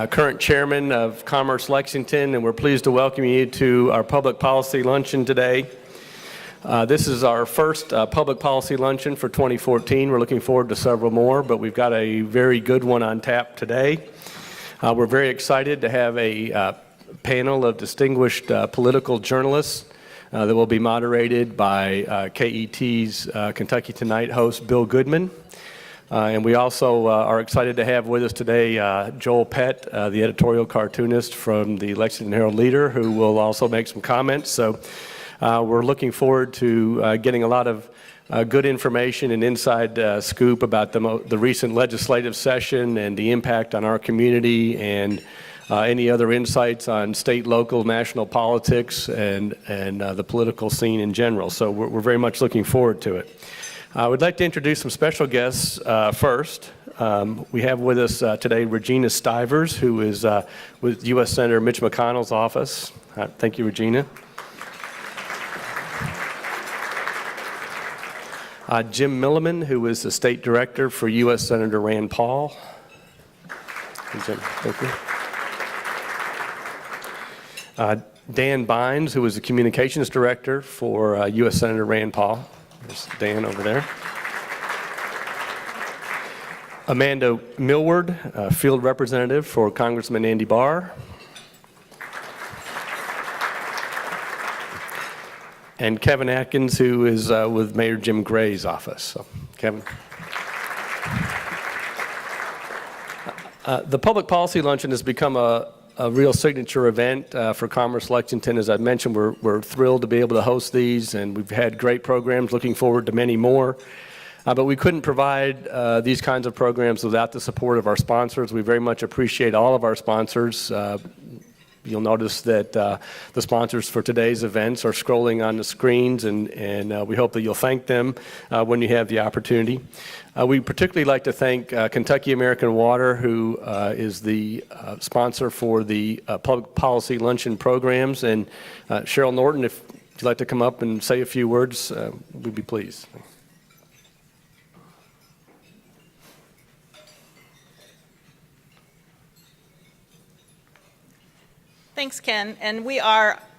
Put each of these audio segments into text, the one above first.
current chairman of Commerce Lexington, and we're pleased to welcome you to our Public Policy Luncheon today. This is our first Public Policy Luncheon for 2014. We're looking forward to several more, but we've got a very good one on tap today. We're very excited to have a panel of distinguished political journalists that will be moderated by KET's Kentucky Tonight host Bill Goodman. And we also are excited to have with us today Joel Pett, the editorial cartoonist from the Lexington Herald-Leader, who will also make some comments. So we're looking forward to getting a lot of good information and inside scoop about the recent legislative session and the impact on our community, and any other insights on state, local, national politics and the political scene in general. So we're very much looking forward to it. I would like to introduce some special guests first. We have with us today Regina Stivers, who is with U.S. Senator Mitch McConnell's office. Thank you, Regina. Jim Milliman, who is the state director for U.S. Senator Rand Paul. Jim, thank you. Dan Bynes, who is the communications director for U.S. Senator Rand Paul. There's Dan over there. Amanda Millward, field representative for Congressman Andy Barr. And Kevin Atkins, who is with Mayor Jim Gray's office. So, Kevin. The Public Policy Luncheon has become a real signature event for Commerce Lexington. As I mentioned, we're thrilled to be able to host these, and we've had great programs, looking forward to many more. But we couldn't provide these kinds of programs without the support of our sponsors. We very much appreciate all of our sponsors. You'll notice that the sponsors for today's events are scrolling on the screens, and we hope that you'll thank them when you have the opportunity. We particularly like to thank Kentucky American Water, who is the sponsor for the Public Policy Luncheon programs. And Cheryl Norton, if you'd like to come up and say a few words, we'd be pleased. Thanks, Ken. And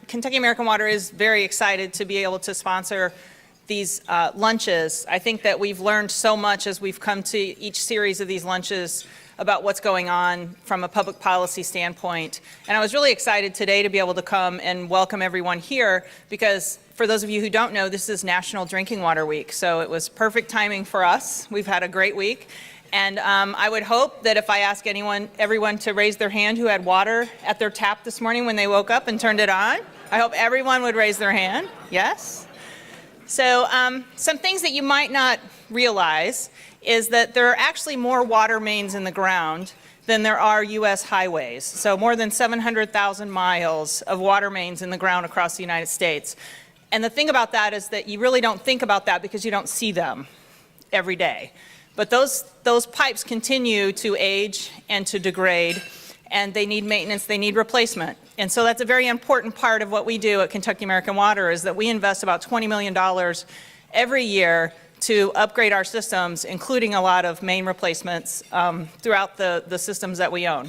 Kentucky American Water is very excited to be able to sponsor these lunches. I think that we've learned so much as we've come to each series of these lunches about what's going on from a public policy standpoint. And I was really excited today to be able to come and welcome everyone here, because for those of you who don't know, this is National Drinking Water Week. So it was perfect timing for us. We've had a great week. And I would hope that if I ask everyone to raise their hand who had water at their tap this morning when they woke up and turned it on, I hope everyone would raise their hand. Yes? So some things that you might not realize is that there are actually more water mains in the ground than there are U.S. highways. So more than 700,000 miles of water mains in the ground across the United States. And the thing about that is that you really don't think about that because you don't see them every day. But those pipes continue to age and to degrade, and they need maintenance, they need replacement. And so that's a very important part of what we do at Kentucky American Water, is that we invest about $20 million every year to upgrade our systems, including a lot of main replacements throughout the systems that we own.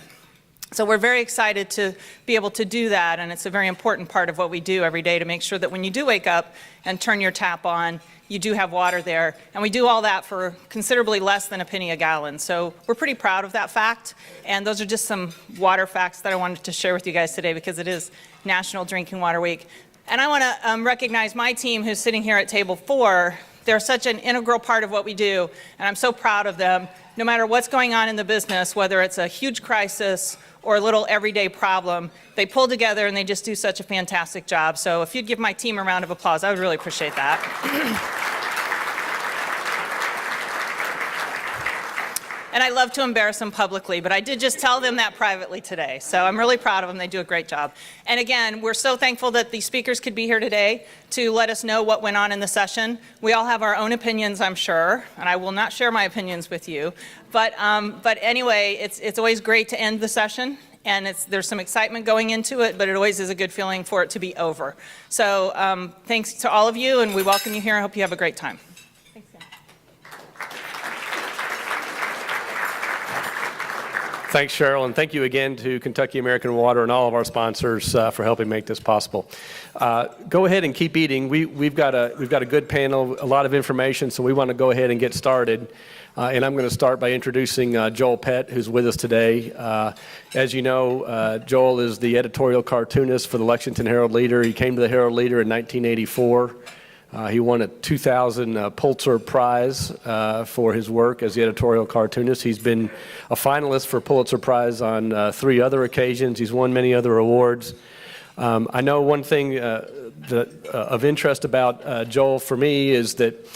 So we're very excited to be able to do that, and it's a very important part of what we do every day to make sure that when you do wake up and turn your tap on, you do have water there. And we do all that for considerably less than a penny a gallon. So we're pretty proud of that fact. And those are just some water facts that I wanted to share with you guys today, because it is National Drinking Water Week. And I want to recognize my team who's sitting here at table 4. They're such an integral part of what we do, and I'm so proud of them. No matter what's going on in the business, whether it's a huge crisis or a little everyday problem, they pull together and they just do such a fantastic job. So if you'd give my team a round of applause, I would really appreciate that. And I love to embarrass them publicly, but I did just tell them that privately today. So I'm really proud of them. They do a great job. And again, we're so thankful that the speakers could be here today to let us know what went on in the session. We all have our own opinions, I'm sure, and I will not share my opinions with you. But anyway, it's always great to end the session. And there's some excitement going into it, but it always is a good feeling for it to be over. So thanks to all of you, and we welcome you here. I hope you have a great time. Thanks, Sam. Thanks, Cheryl, and thank you again to Kentucky American Water and all of our sponsors for helping make this possible. Go ahead and keep eating. We've got a good panel, a lot of information, so we want to go ahead and get started. And I'm going to start by introducing Joel Pett, who's with us today. As you know, Joel is the editorial cartoonist for the Lexington Herald-Leader. He came to the Herald-Leader in 1984. He won a 2000 Pulitzer Prize for his work as the editorial cartoonist. He's been a finalist for Pulitzer Prize on 3 other occasions. He's won many other awards. I know one thing of interest about Joel for me is that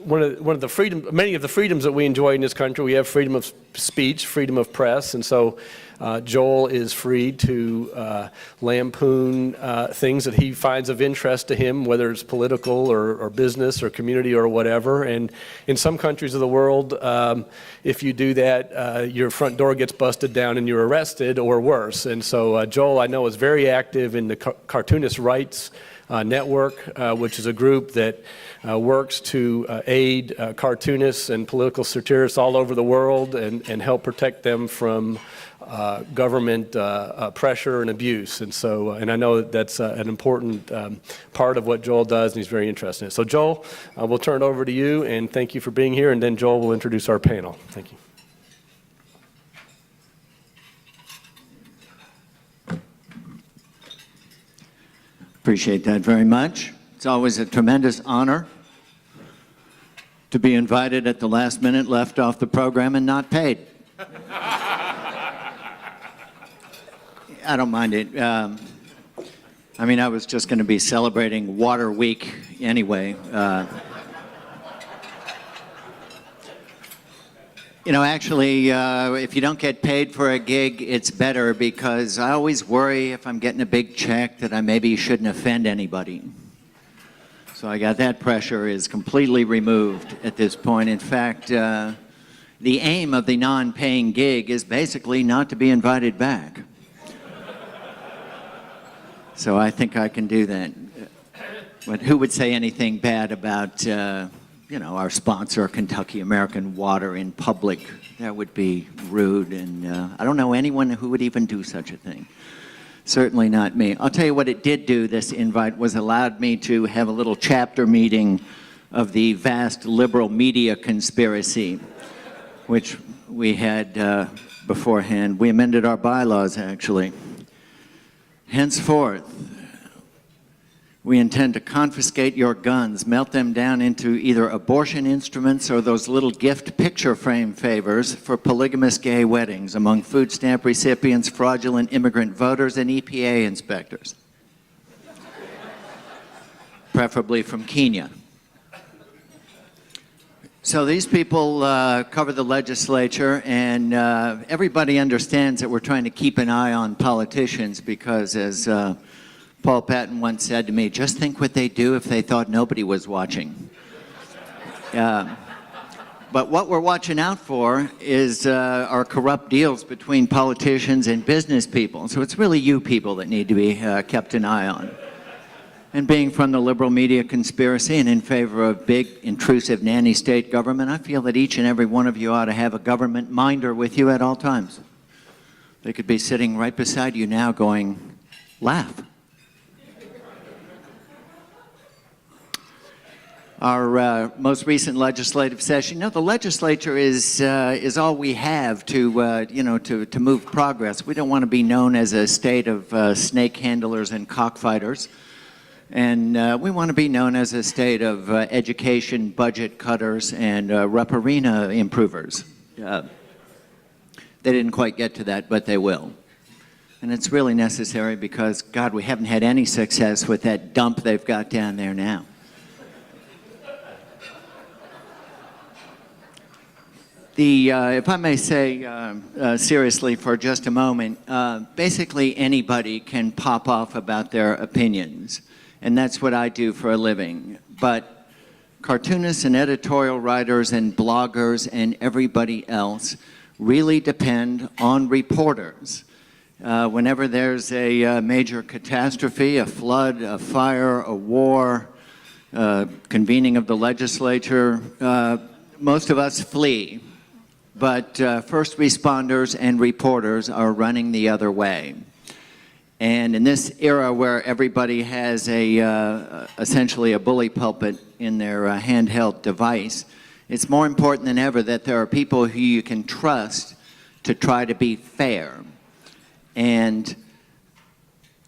one of the many of the freedoms that we enjoy in this country, we have freedom of speech, freedom of press, and so Joel is free to lampoon things that he finds of interest to him, whether it's political or business or community or whatever. And in some countries of the world, if you do that, your front door gets busted down and you're arrested or worse. And so Joel, I know, is very active in the Cartoonist Rights Network, which is a group that works to aid cartoonists and political satirists all over the world and help protect them from government pressure and abuse. And so, and I know that's an important part of what Joel does, and he's very interested in it. So Joel, we'll turn it over to you, and thank you for being here, and then Joel will introduce our panel. Thank you. Appreciate that very much. It's always a tremendous honor to be invited at the last minute, left off the program, and not paid. I don't mind it. I mean, I was just going to be celebrating Water Week anyway. You know, actually, if you don't get paid for a gig, it's better, because I always worry if I'm getting a big check that I maybe shouldn't offend anybody. So I got that pressure is completely removed at this point. In fact, the aim of the non-paying gig is basically not to be invited back. So I think I can do that. But who would say anything bad about you know, our sponsor, Kentucky American Water, in public? That would be rude, and I don't know anyone who would even do such a thing. Certainly not me. I'll tell you what it did do, this invite, was allowed me to have a little chapter meeting of the vast liberal media conspiracy, which we had beforehand. We amended our bylaws, actually. Henceforth, we intend to confiscate your guns, melt them down into either abortion instruments or those little gift picture frame favors for polygamous gay weddings among food stamp recipients, fraudulent immigrant voters, and EPA inspectors. Preferably from Kenya. So these people cover the legislature, and everybody understands that we're trying to keep an eye on politicians because, as Paul Patton once said to me, just think what they'd do if they thought nobody was watching. But what we're watching out for is our corrupt deals between politicians and business people. So it's really you people that need to be kept an eye on. And being from the liberal media conspiracy and in favor of big, intrusive nanny state government, I feel that each and every one of you ought to have a government minder with you at all times. They could be sitting right beside you now going, laugh. Our most recent legislative session, you know, the legislature is all we have to, you know, to move progress. We don't want to be known as a state of snake handlers and cockfighters. And we want to be known as a state of education budget cutters and Rupp-Arena improvers. They didn't quite get to that, but they will. And it's really necessary because, God, we haven't had any success with that dump they've got down there now. If I may say seriously for just a moment, basically anybody can pop off about their opinions. And that's what I do for a living. But cartoonists and editorial writers and bloggers and everybody else really depend on reporters. Whenever there's a major catastrophe, a flood, a fire, a war, convening of the legislature, most of us flee. but first responders and reporters are running the other way. And in this era where everybody has essentially a bully pulpit in their handheld device, it's more important than ever that there are people who you can trust to try to be fair. And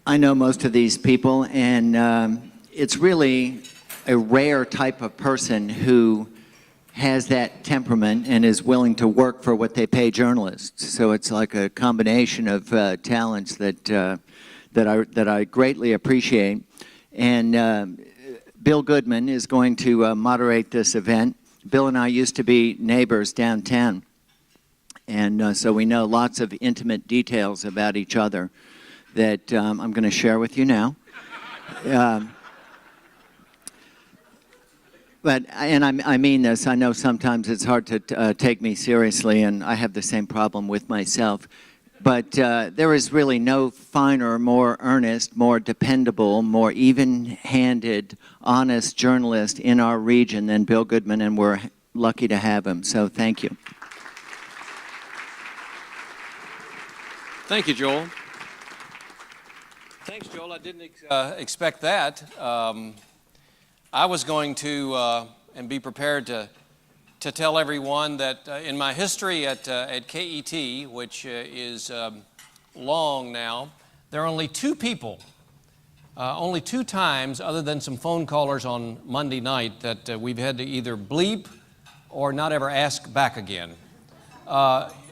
I know most of these people, and it's really a rare type of person who has that temperament and is willing to work for what they pay journalists. So it's like a combination of talents that I greatly appreciate. And Bill Goodman is going to moderate this event. Bill and I used to be neighbors downtown, and so we know lots of intimate details about each other that I'm going to share with you now. I mean this, I know sometimes it's hard to take me seriously, and I have the same problem with myself. But there is really no finer, more earnest, more dependable, more even-handed, honest journalist in our region than Bill Goodman, and we're lucky to have him. So thank you. Thank you, Joel. Thanks, Joel. I didn't expect that. I was going to and be prepared to tell everyone that in my history at KET, which is long now, there are only two people, only two times other than some phone callers on Monday night that we've had to either bleep or not ever ask back again.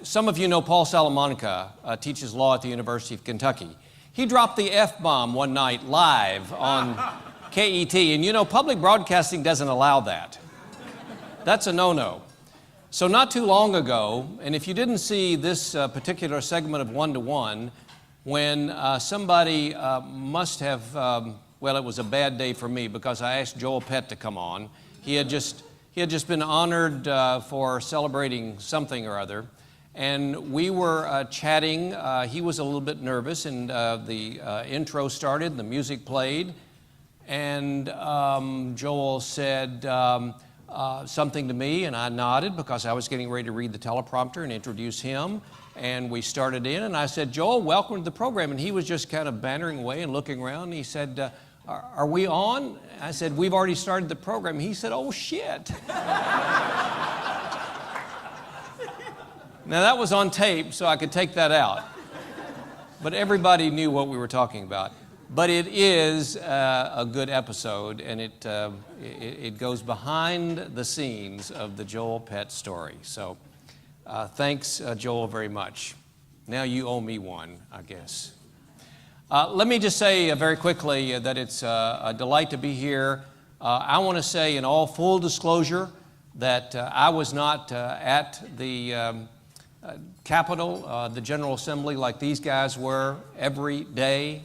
Some of you know Paul Salamanca, teaches law at the University of Kentucky. He dropped the F-bomb one night live on KET, and you know, public broadcasting doesn't allow that. That's a no-no. So not too long ago, and if you didn't see this particular segment of One-to-One, when somebody must have, well, it was a bad day for me because I asked Joel Pett to come on. He had just been honored for celebrating something or other, and we were chatting. He was a little bit nervous, and the intro started, the music played, and Joel said something to me, and I nodded because I was getting ready to read the teleprompter and introduce him. And we started in, and I said, Joel, welcome to the program. And he was just kind of bantering away and looking around. And he said, are we on? I said, we've already started the program. He said, oh, shit. Now, that was on tape, so I could take that out. But everybody knew what we were talking about. But it is a good episode, and it goes behind the scenes of the Joel Pett story. So thanks, Joel, very much. Now you owe me one, I guess. Let me just say very quickly that it's a delight to be here. I want to say in all full disclosure that I was not at the Capitol, the General Assembly, like these guys were every day.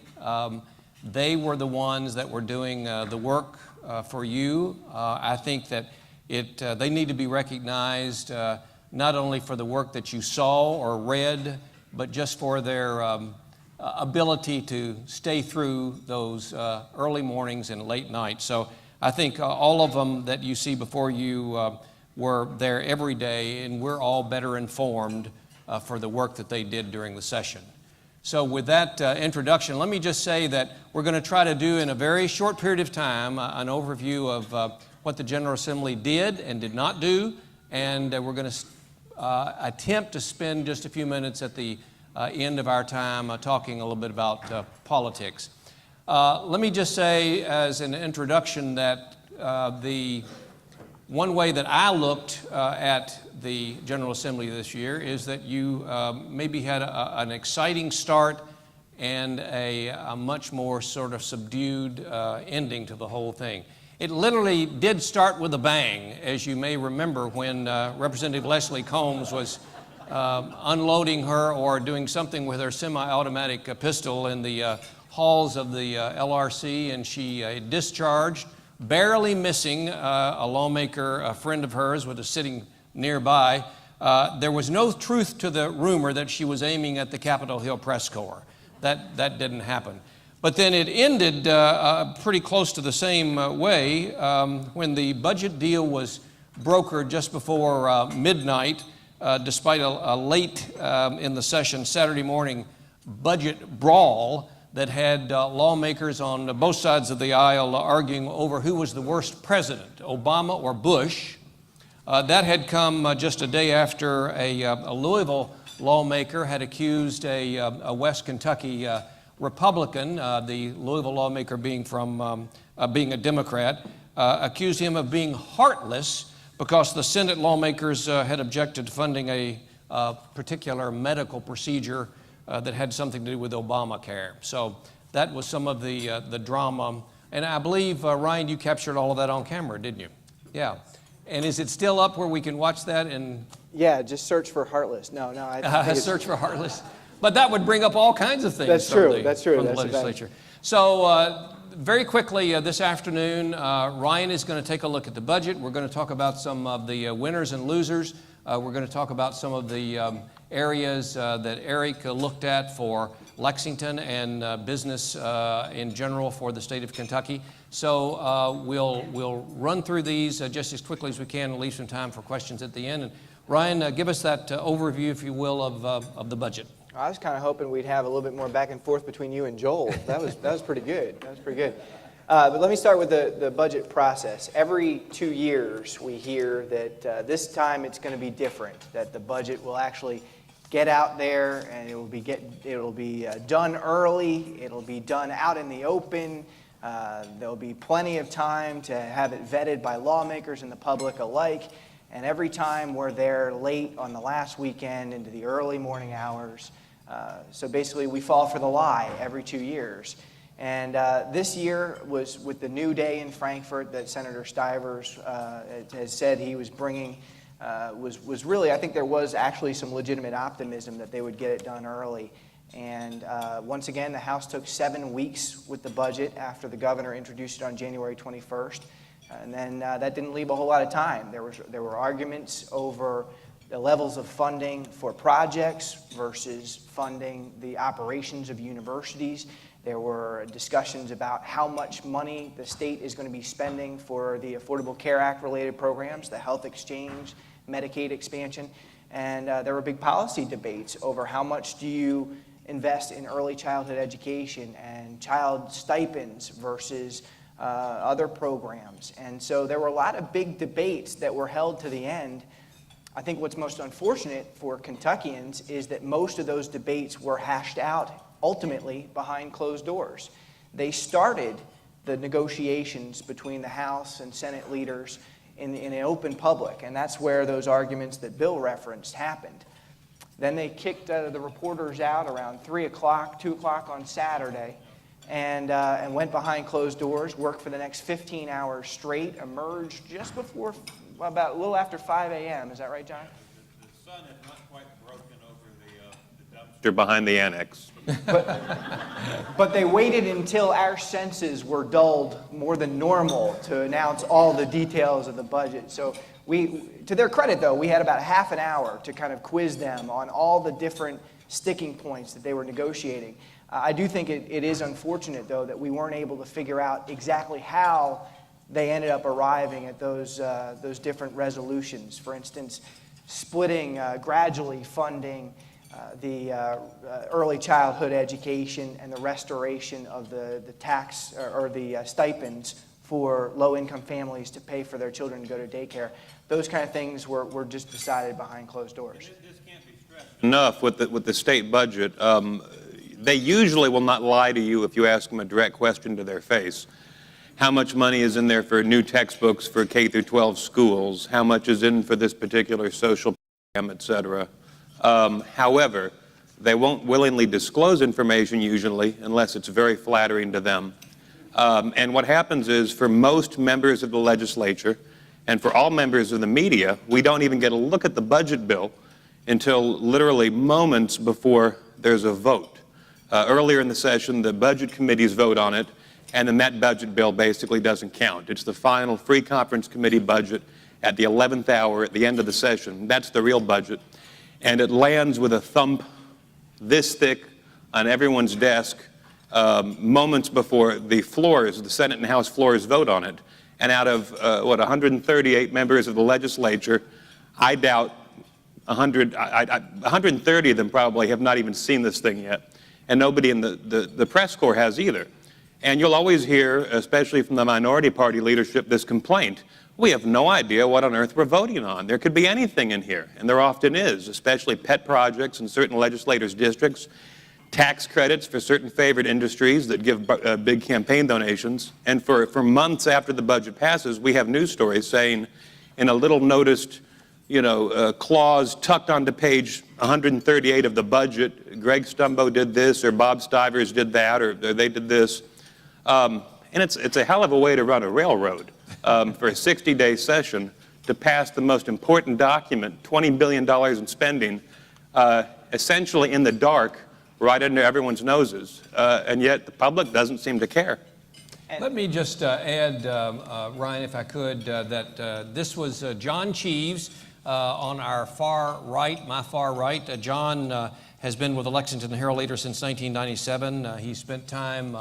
They were the ones that were doing the work for you. I think that they need to be recognized not only for the work that you saw or read, but just for their ability to stay through those early mornings and late nights. So I think all of them that you see before you were there every day, and we're all better informed for the work that they did during the session. So with that introduction, let me just say that we're going to try to do in a very short period of time an overview of what the General Assembly did and did not do, and we're going to attempt to spend just a few minutes at the end of our time talking a little bit about politics. Let me just say as an introduction that the one way that I looked at the General Assembly this year is that you maybe had an exciting start and a much more sort of subdued ending to the whole thing. It literally did start with a bang, as you may remember when Representative Leslie Combs was unloading her or doing something with her semi-automatic pistol in the halls of the LRC, and she discharged, barely missing a lawmaker, a friend of hers, was sitting nearby. There was no truth to the rumor that she was aiming at the Capitol Hill Press Corps. That didn't happen. But then it ended pretty close to the same way when the budget deal was brokered just before midnight. despite a late in the session Saturday morning budget brawl that had lawmakers on both sides of the aisle arguing over who was the worst president, Obama or Bush. That had come just a day after a Louisville lawmaker had accused a West Kentucky Republican, the Louisville lawmaker being a Democrat, accused him of being heartless because the Senate lawmakers had objected to funding a particular medical procedure that had something to do with Obamacare. So that was some of the drama. And I believe, Ryan, you captured all of that on camera, didn't you? Yeah. And is it still up where we can watch that? Yeah, just search for Heartless. No, I think search for Heartless. But that would bring up all kinds of things. That's true. From the legislature. So very quickly this afternoon, Ryan is going to take a look at the budget. We're going to talk about some of the winners and losers. We're going to talk about some of the areas that Erik looked at for Lexington and business in general for the state of Kentucky. So we'll run through these just as quickly as we can and leave some time for questions at the end. And Ryan, give us that overview, if you will, of the budget. I was kind of hoping we'd have a little bit more back and forth between you and Joel. That was pretty good. That was pretty good. But let me start with the budget process. Every 2 years, we hear that this time it's going to be different. That the budget will actually get out there and it will be done early. It'll be done out in the open. There'll be plenty of time to have it vetted by lawmakers and the public alike. And every time we're there late on the last weekend into the early morning hours. So basically we fall for the lie every 2 years. And this year was with the new day in Frankfurt that Senator Stivers has said he was bringing, was really, I think there was actually some legitimate optimism that they would get it done early. And once again, the House took 7 weeks with the budget after the governor introduced it on January 21st. And then that didn't leave a whole lot of time. There were arguments over the levels of funding for projects versus funding the operations of universities. There were discussions about how much money the state is going to be spending for the Affordable Care Act related programs, the health exchange, Medicaid expansion. And there were big policy debates over how much do you invest in early childhood education and child stipends versus other programs. And so there were a lot of big debates that were held to the end. I think what's most unfortunate for Kentuckians is that most of those debates were hashed out ultimately behind closed doors. They started the negotiations between the House and Senate leaders in an open public, and that's where those arguments that Bill referenced happened. Then they kicked the reporters out around 3 o'clock, 2 o'clock on Saturday, and went behind closed doors, worked for the next 15 hours straight, emerged just before, about a little after 5 a.m. Is that right, John? The sun had not quite broken over the dumpster behind the annex. But they waited until our senses were dulled more than normal to announce all the details of the budget. So to their credit, though, we had about half an hour to kind of quiz them on all the different sticking points that they were negotiating. I do think it is unfortunate, though, that we weren't able to figure out exactly how they ended up arriving at those different resolutions. For instance, splitting, gradually funding the early childhood education and the restoration of the tax or the stipends for low-income families to pay for their children to go to daycare. Those kind of things were just decided behind closed doors. This can't be stressed enough with the state budget. They usually will not lie to you if you ask them a direct question to their face. How much money is in there for new textbooks for K through 12 schools? How much is in for this particular social program, et cetera? However, they won't willingly disclose information usually unless it's very flattering to them. And what happens is for most members of the legislature and for all members of the media, we don't even get a look at the budget bill until literally moments before there's a vote. Earlier in the session, the budget committees vote on it, and then that budget bill basically doesn't count. It's the final free conference committee budget at the 11th hour at the end of the session. That's the real budget. And it lands with a thump this thick on everyone's desk moments before the floors, the Senate and House floors, vote on it. And out of, 138 members of the legislature, I doubt 130 of them probably have not even seen this thing yet, and nobody in the press corps has either. And you'll always hear, especially from the minority party leadership, this complaint. We have no idea what on earth we're voting on. There could be anything in here, and there often is, especially pet projects in certain legislators' districts, tax credits for certain favored industries that give big campaign donations. And for months after the budget passes, we have news stories saying in a little noticed clause tucked onto page 138 of the budget, Greg Stumbo did this, or Bob Stivers did that, or they did this. And it's a hell of a way to run a railroad for a 60-day session to pass the most important document, $20 billion in spending, essentially in the dark, right under everyone's noses. And yet the public doesn't seem to care. Let me just add, Ryan, if I could, that this was John Cheves on our far right, my far right. John has been with the Lexington Herald-Leader since 1997. He spent time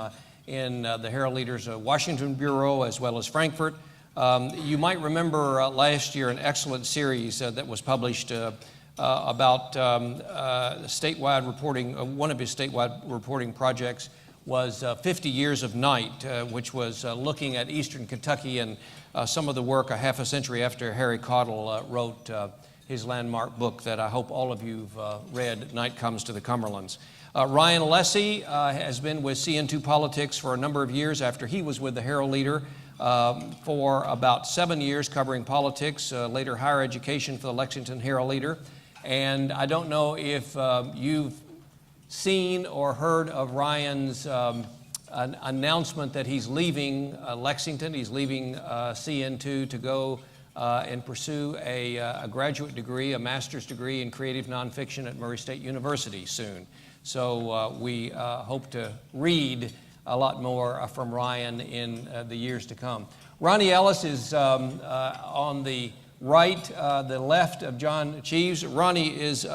in the Herald-Leader's Washington Bureau as well as Frankfurt. You might remember last year an excellent series that was published about statewide reporting. One of his statewide reporting projects was 50 Years of Night, which was looking at Eastern Kentucky and some of the work a half a century after Harry Caudill wrote his landmark book that I hope all of you've read, Night Comes to the Cumberlands. Ryan Alessi has been with CN2 Politics for a number of years after he was with the Herald-Leader for about 7 years covering politics, later higher education for the Lexington Herald-Leader. And I don't know if you've seen or heard of Ryan's an announcement that he's leaving Lexington. He's leaving CN2 to go and pursue a graduate degree, a master's degree in creative nonfiction at Murray State University soon. So we hope to read a lot more from Ryan in the years to come. Ronnie Ellis is on the right, the left of John Cheves. Ronnie is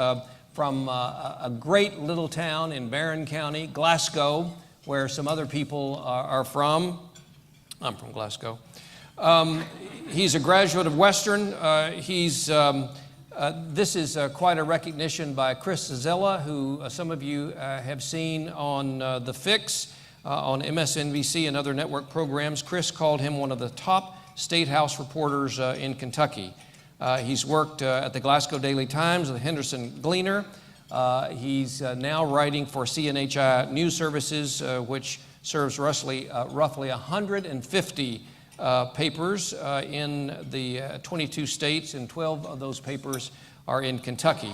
from a great little town in Barron County, Glasgow, where some other people are from. I'm from Glasgow. He's a graduate of Western. This is quite a recognition by Chris Zazella, who some of you have seen on The Fix, on MSNBC and other network programs. Chris called him one of the top State House reporters in Kentucky. He's worked at the Glasgow Daily Times, the Henderson Gleaner. He's now writing for CNHI News Services, which serves roughly 150 papers in the 22 states, and 12 of those papers are in Kentucky.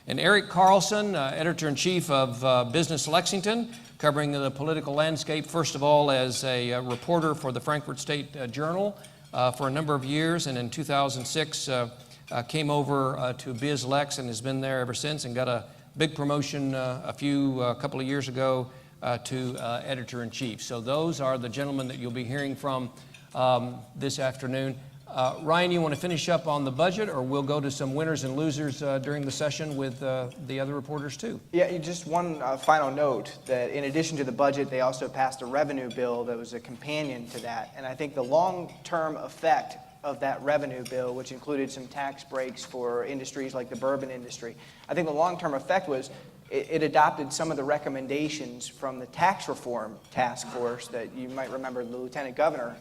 And Erik Carlson, editor-in-chief of Business Lexington, covering the political landscape, first of all as a reporter for the Frankfurt State Journal for a number of years, and in 2006 came over to BizLex and has been there ever since, and got a big promotion a couple of years ago to editor-in-chief. So those are the gentlemen that you'll be hearing from this afternoon. Ryan, you want to finish up on the budget, or we'll go to some winners and losers during the session with the other reporters too? Yeah, just one final note, that in addition to the budget, they also passed a revenue bill that was a companion to that. And I think the long-term effect of that revenue bill, which included some tax breaks for industries like the bourbon industry, I think the long-term effect was it adopted some of the recommendations from the tax reform task force that you might remember the lieutenant governor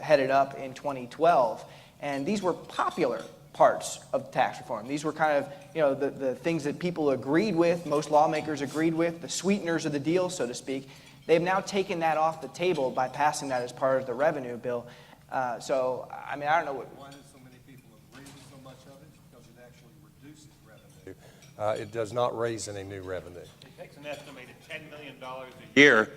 headed up in 2012. And these were popular parts of tax reform. These were kind of, the things that people agreed with, most lawmakers agreed with, the sweeteners of the deal, so to speak. They've now taken that off the table by passing that as part of the revenue bill. So, I mean, I don't know what... Why do so many people agree with so much of it? Because it actually reduces revenue. It does not raise any new revenue. It takes an estimated $10 million a year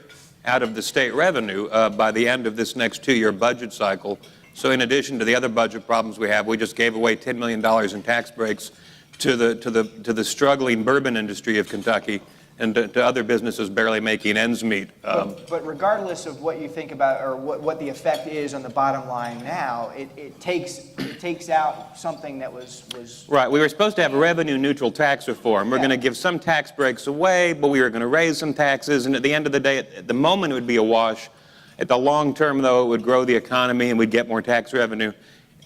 out of the state revenue by the end of this next 2-year budget cycle. So in addition to the other budget problems we have, we just gave away $10 million in tax breaks to the struggling bourbon industry of Kentucky, and to other businesses barely making ends meet. But regardless of what you think about, or what the effect is on the bottom line now, it takes out something that was... Right. We were supposed to have a revenue-neutral tax reform. We're going to give some tax breaks away, but we were going to raise some taxes, and at the end of the day, at the moment, it would be a wash. At the long term, though, it would grow the economy, and we'd get more tax revenue.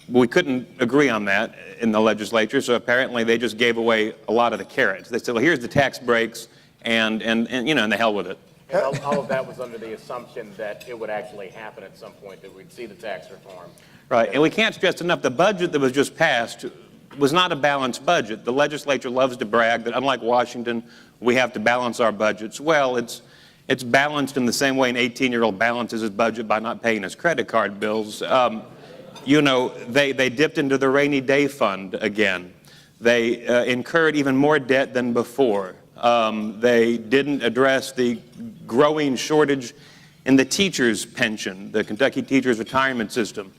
We couldn't agree on that in the legislature, so apparently they just gave away a lot of the carrots. They said, well, here's the tax breaks, and you know, and the hell with it. And all of that was under the assumption that it would actually happen at some point, that we'd see the tax reform. Right, and we can't stress enough, the budget that was just passed was not a balanced budget. The legislature loves to brag that, unlike Washington, we have to balance our budgets. Well, it's balanced in the same way an 18-year-old balances his budget by not paying his credit card bills. You know, they dipped into the rainy day fund again. They incurred even more debt than before. They didn't address the growing shortage in the teachers' pension, the Kentucky Teachers Retirement System.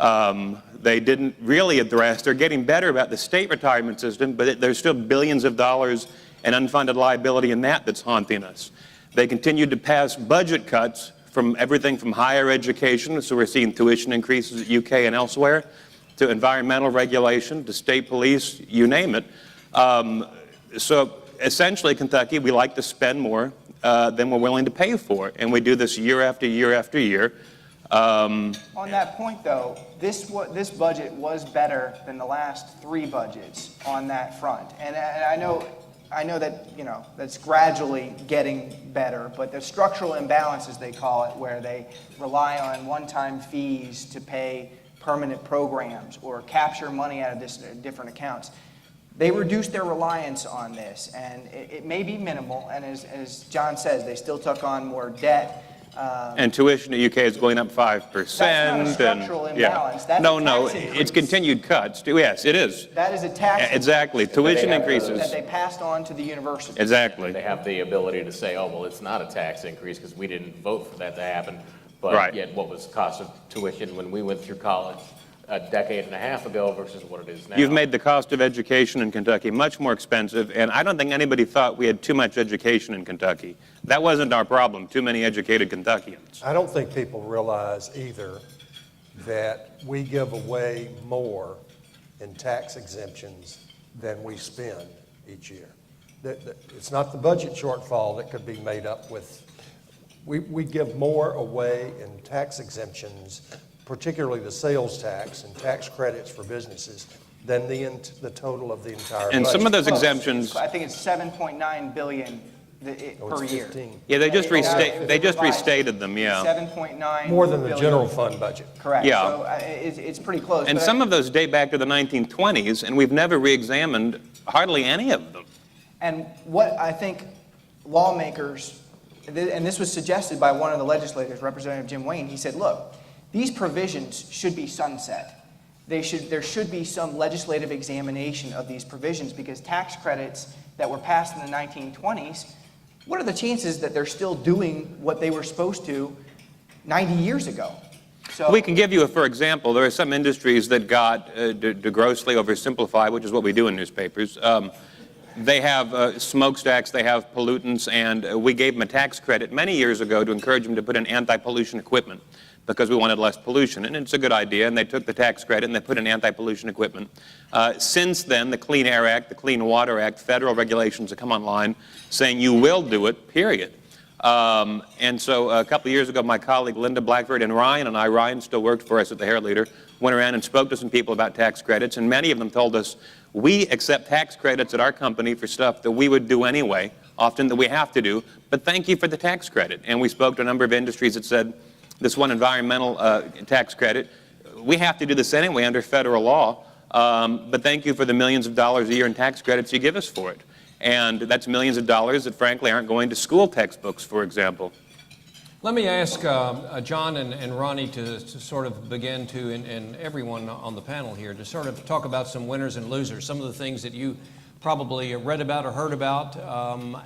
They didn't really address, they're getting better about the state retirement system, but there's still billions of dollars in unfunded liability in that that's haunting us. They continued to pass budget cuts from everything from higher education, so we're seeing tuition increases at UK and elsewhere, to environmental regulation, to state police, you name it. So essentially, Kentucky, we like to spend more than we're willing to pay for, and we do this year after year after year. On that point, though, this budget was better than the last 3 budgets on that front. And I know that, you know, that's gradually getting better, but the structural imbalance, as they call it, where they rely on one-time fees to pay permanent programs or capture money out of different accounts, they reduced their reliance on this, and it may be minimal, and as John says, they still took on more debt. And tuition at UK is going up 5%. That's not a structural imbalance. That's no, a no, tax increase. it's continued cuts. Yes, it is. That is a tax Exactly. Tuition increases. that they passed on to the university. Exactly. They have the ability to say, oh, well, it's not a tax increase because we didn't vote for that to happen. But Right. yet what was the cost of tuition when we went through college a decade and a half ago versus what it is now? You've made the cost of education in Kentucky much more expensive, and I don't think anybody thought we had too much education in Kentucky. That wasn't our problem, too many educated Kentuckians. I don't think people realize either that we give away more in tax exemptions than we spend each year. It's not the budget shortfall that could be made up with. We give more away in tax exemptions, particularly the sales tax and tax credits for businesses, than the total of the entire budget. And some of those Close. exemptions, I think it's 7.9 billion per year. 15. yeah, they just revised. restated them, yeah. 7.9 More than the billion. general fund budget. Correct. Yeah. So it's pretty close. And but some of those date back to the 1920s, and we've never re-examined hardly any of them. And what I think lawmakers, and this was suggested by one of the legislators, Representative Jim Wayne, he said, look, these provisions should be sunset. There should be some legislative examination of these provisions, because tax credits that were passed in the 1920s, what are the chances that they're still doing what they were supposed to 90 years ago? So We can give you for example, there are some industries that got to grossly oversimplify, which is what we do in newspapers. They have smokestacks, they have pollutants, and we gave them a tax credit many years ago to encourage them to put in anti-pollution equipment because we wanted less pollution. And it's a good idea, and they took the tax credit and they put in anti-pollution equipment. Since then, the Clean Air Act, the Clean Water Act, federal regulations have come online saying you will do it, period. And so a couple of years ago, my colleague Linda Blackford and Ryan still worked for us at the Herald-Leader, went around and spoke to some people about tax credits, and many of them told us, we accept tax credits at our company for stuff that we would do anyway, often that we have to do, but thank you for the tax credit. And we spoke to a number of industries that said, this one environmental tax credit, we have to do this anyway under federal law, but thank you for the millions of dollars a year in tax credits you give us for it. And that's millions of dollars that frankly aren't going to school textbooks, for example. Let me ask John and Ronnie to sort of begin to, and everyone on the panel here, to sort of talk about some winners and losers, some of the things that you probably read about or heard about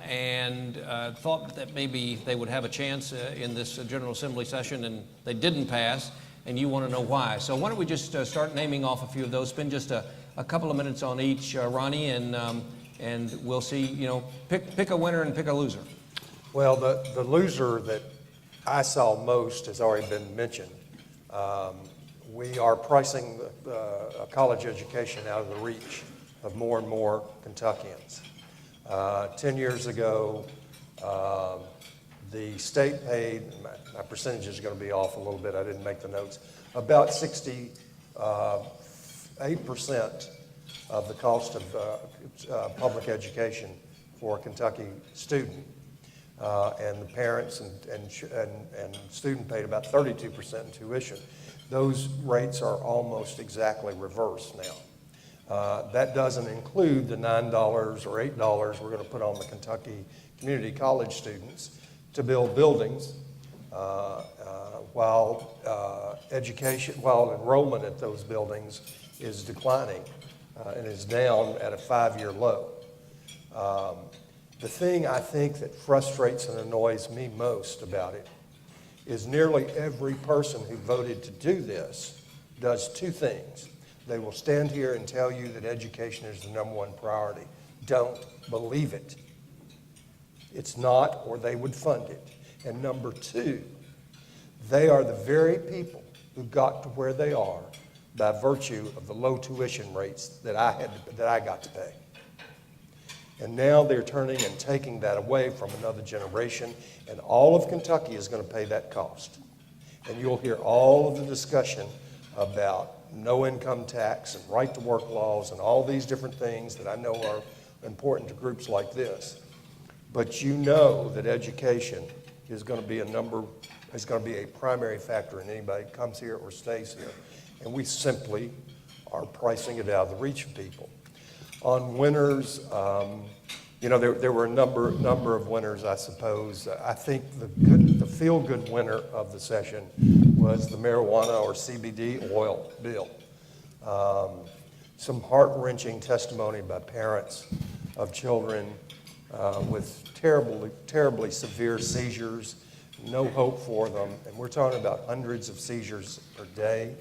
and thought that maybe they would have a chance in this General Assembly session and they didn't pass, and you want to know why. So why don't we just start naming off a few of those, spend just a couple of minutes on each, Ronnie, and we'll see, you know, pick a winner and pick a loser. Well, the loser that I saw most has already been mentioned. We are pricing a college education out of the reach of more and more Kentuckians. 10 years ago, the state paid, my percentage is going to be off a little bit, I didn't make the notes, about $64 8% of the cost of public education for a Kentucky student. And the parents and student paid about 32% in tuition. Those rates are almost exactly reversed now. That doesn't include the $9 or $8 we're going to put on the Kentucky community college students to build buildings while enrollment at those buildings is declining and is down at a 5-year low. The thing I think that frustrates and annoys me most about it is nearly every person who voted to do this does two things. They will stand here and tell you that education is the #1 priority. Don't believe it. It's not, or they would fund it. And number two, they are the very people who got to where they are by virtue of the low tuition rates that I got to pay. And now they're turning and taking that away from another generation, and all of Kentucky is going to pay that cost. And you'll hear all of the discussion about no income tax and right to work laws and all these different things that I know are important to groups like this. But you know that education is going to be a primary factor in anybody who comes here or stays here. And we simply are pricing it out of the reach of people. On winners, there were a number of winners, I suppose. I think the feel-good winner of the session was the marijuana or CBD oil bill. Some heart-wrenching testimony by parents of children with terribly severe seizures, no hope for them, and we're talking about hundreds of seizures per day.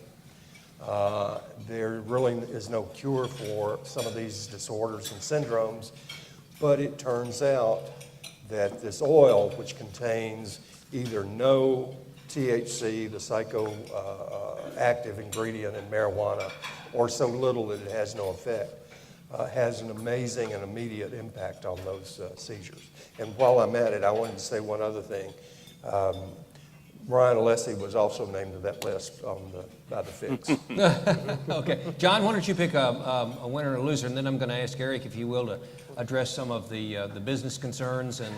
There really is no cure for some of these disorders and syndromes, but it turns out that this oil, which contains either no THC, the psychoactive ingredient in marijuana, or so little that it has no effect, has an amazing and immediate impact on those seizures. And while I'm at it, I wanted to say one other thing. Ryan Alessi was also named to that list by the Fix. Okay. John, why don't you pick a winner and a loser, and then I'm going to ask Erik, if you will, to address some of the business concerns and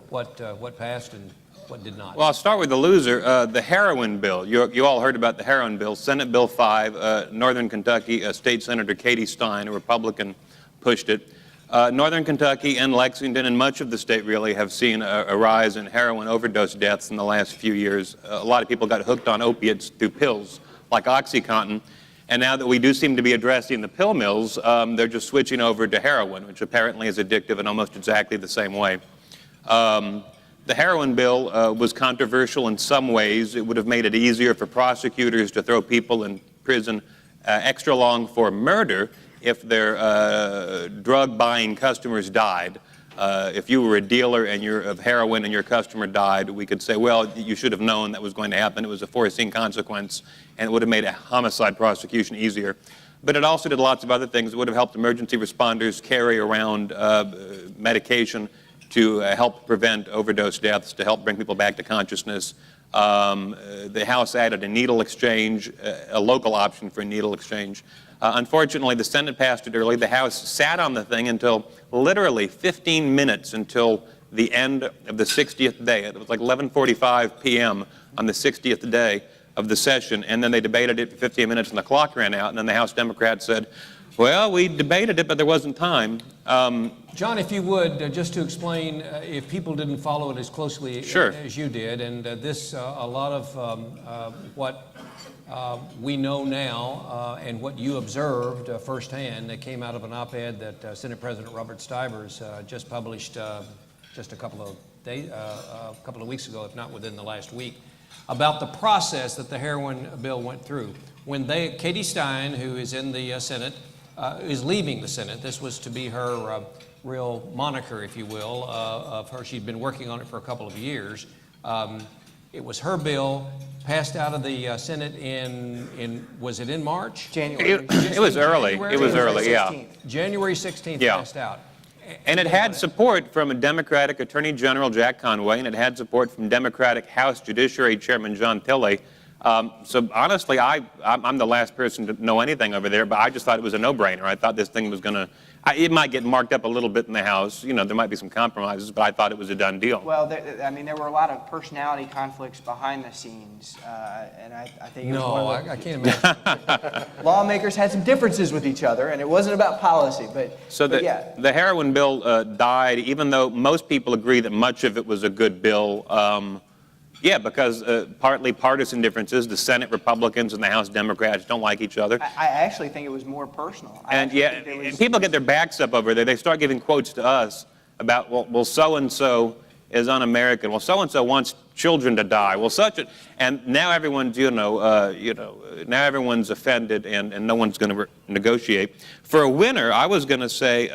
what passed and what did not. Well, I'll start with the loser, the heroin bill. You all heard about the heroin bill. Senate Bill 5, Northern Kentucky, State Senator Katie Stein, a Republican, pushed it. Northern Kentucky and Lexington and much of the state really have seen a rise in heroin overdose deaths in the last few years. A lot of people got hooked on opiates through pills like OxyContin. And now that we do seem to be addressing the pill mills, they're just switching over to heroin, which apparently is addictive in almost exactly the same way. The heroin bill was controversial in some ways. It would have made it easier for prosecutors to throw people in prison extra long for murder if their drug-buying customers died. If you were a dealer and of heroin and your customer died, we could say, well, you should have known that was going to happen. It was a foreseen consequence, and it would have made a homicide prosecution easier. But it also did lots of other things. It would have helped emergency responders carry around medication to help prevent overdose deaths, to help bring people back to consciousness. The House added a needle exchange, a local option for a needle exchange. Unfortunately, the Senate passed it early. The House sat on the thing until literally 15 minutes until the end of the 60th day. It was like 11:45 p.m. on the 60th day of the session, and then they debated it for 15 minutes and the clock ran out, and then the House Democrats said, well, we debated it, but there wasn't time. John, if you would, just to explain, if people didn't follow it as closely as you did, and a lot of what we know now and what you observed firsthand that came out of an op-ed that Senate President Robert Stivers just published just a couple of weeks ago, if not within the last week, about the process that the heroin bill went through. When Katie Stein, who is in the Senate, is leaving the Senate. This was to be her real moniker, if you will, of her. She'd been working on it for a couple of years. It was her bill, passed out of the Senate was it in March? January. It was early. It was early, yeah. January 16th passed out. And it had support from a Democratic Attorney General, Jack Conway, and it had support from Democratic House Judiciary Chairman John Tilley. So honestly, I'm the last person to know anything over there, but I just thought it was a no-brainer. I thought this thing was going to, it might get marked up a little bit in the House. You know, there might be some compromises, but I thought it was a done deal. Well, I mean, there were a lot of personality conflicts behind the scenes, and I think it was one of the, I can't imagine. lawmakers had some differences with each other, and it wasn't about policy, So but yeah. the heroin bill died, even though most people agree that much of it was a good bill. Yeah, because partly partisan differences. The Senate Republicans and the House Democrats don't like each other. I actually think it was more personal. And yeah, and people get their backs up over there. They start giving quotes to us about, well, so-and-so is un-American. Well, so-and-so wants children to die. Well, and now everyone's, now everyone's offended, and no one's going to negotiate. For a winner, I was going to say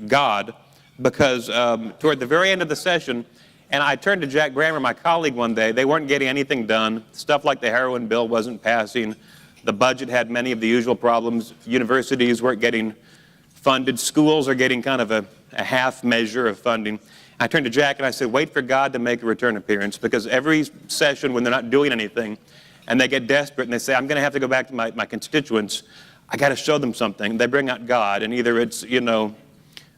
God, because toward the very end of the session, and I turned to Jack Grammer, my colleague, one day. They weren't getting anything done. Stuff like the heroin bill wasn't passing. The budget had many of the usual problems. Universities weren't getting funded. Schools are getting kind of a half measure of funding. I turned to Jack and I said, wait for God to make a return appearance, because every session when they're not doing anything and they get desperate and they say, I'm going to have to go back to my constituents, I got to show them something. They bring out God, and either it's,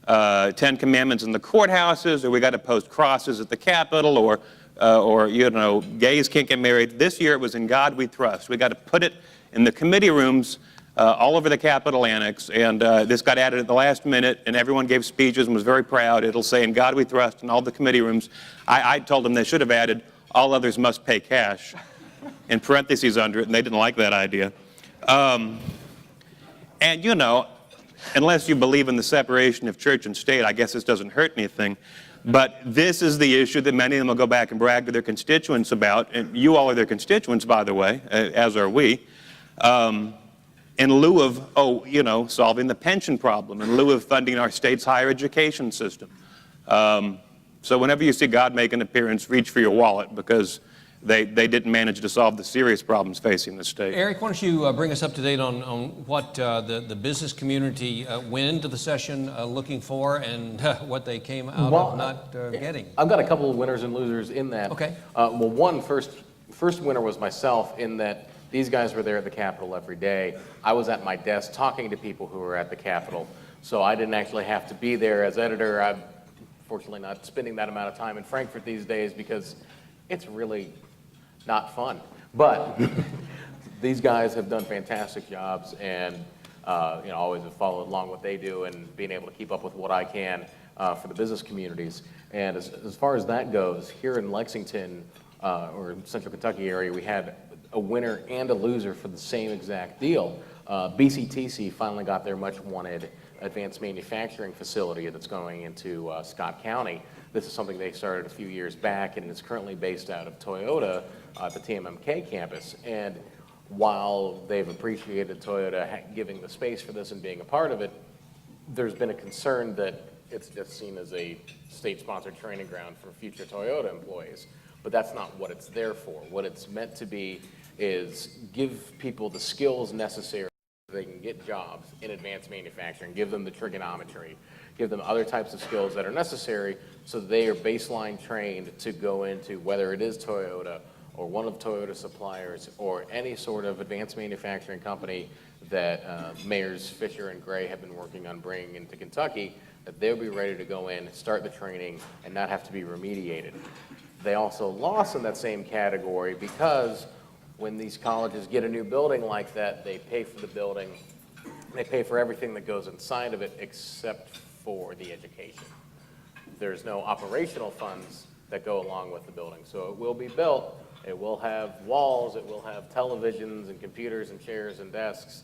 10 commandments in the courthouses, or we got to post crosses at the Capitol, or gays can't get married. This year it was In God We Trust. We got to put it in the committee rooms all over the Capitol Annex, and this got added at the last minute, and everyone gave speeches and was very proud. It'll say In God We Trust in all the committee rooms. I told them they should have added all others must pay cash in parentheses under it, and they didn't like that idea. Unless you believe in the separation of church and state, I guess this doesn't hurt anything. But this is the issue that many of them will go back and brag to their constituents about. And you all are their constituents, by the way, as are we. In lieu of, solving the pension problem, in lieu of funding our state's higher education system. So whenever you see God make an appearance, reach for your wallet, because they didn't manage to solve the serious problems facing the state. Erik, why don't you bring us up to date on what the business community went into the session looking for, and what they came out of not getting? I've got a couple of winners and losers in that. Okay. First winner was myself, in that these guys were there at the Capitol every day. I was at my desk talking to people who were at the Capitol, so I didn't actually have to be there as editor. I'm fortunately not spending that amount of time in Frankfurt these days, because it's really not fun. But these guys have done fantastic jobs, and always have followed along what they do, and being able to keep up with what I can for the business communities. And as far as that goes, here in Lexington or Central Kentucky area, we had a winner and a loser for the same exact deal. BCTC finally got their much wanted advanced manufacturing facility that's going into Scott County. This is something they started a few years back, and it's currently based out of Toyota at the TMMK campus. And while they've appreciated Toyota giving the space for this and being a part of it, there's been a concern that it's just seen as a state-sponsored training ground for future Toyota employees. But that's not what it's there for. What it's meant to be is give people the skills necessary so they can get jobs in advanced manufacturing, give them the trigonometry, give them other types of skills that are necessary, so they are baseline trained to go into, whether it is Toyota or one of Toyota's suppliers or any sort of advanced manufacturing company that Mayors Fisher and Gray have been working on bringing into Kentucky, that they'll be ready to go in, start the training, and not have to be remediated. They also lost in that same category because when these colleges get a new building like that, they pay for the building, they pay for everything that goes inside of it except for the education. There's no operational funds that go along with the building. So it will be built, it will have walls, it will have televisions and computers and chairs and desks,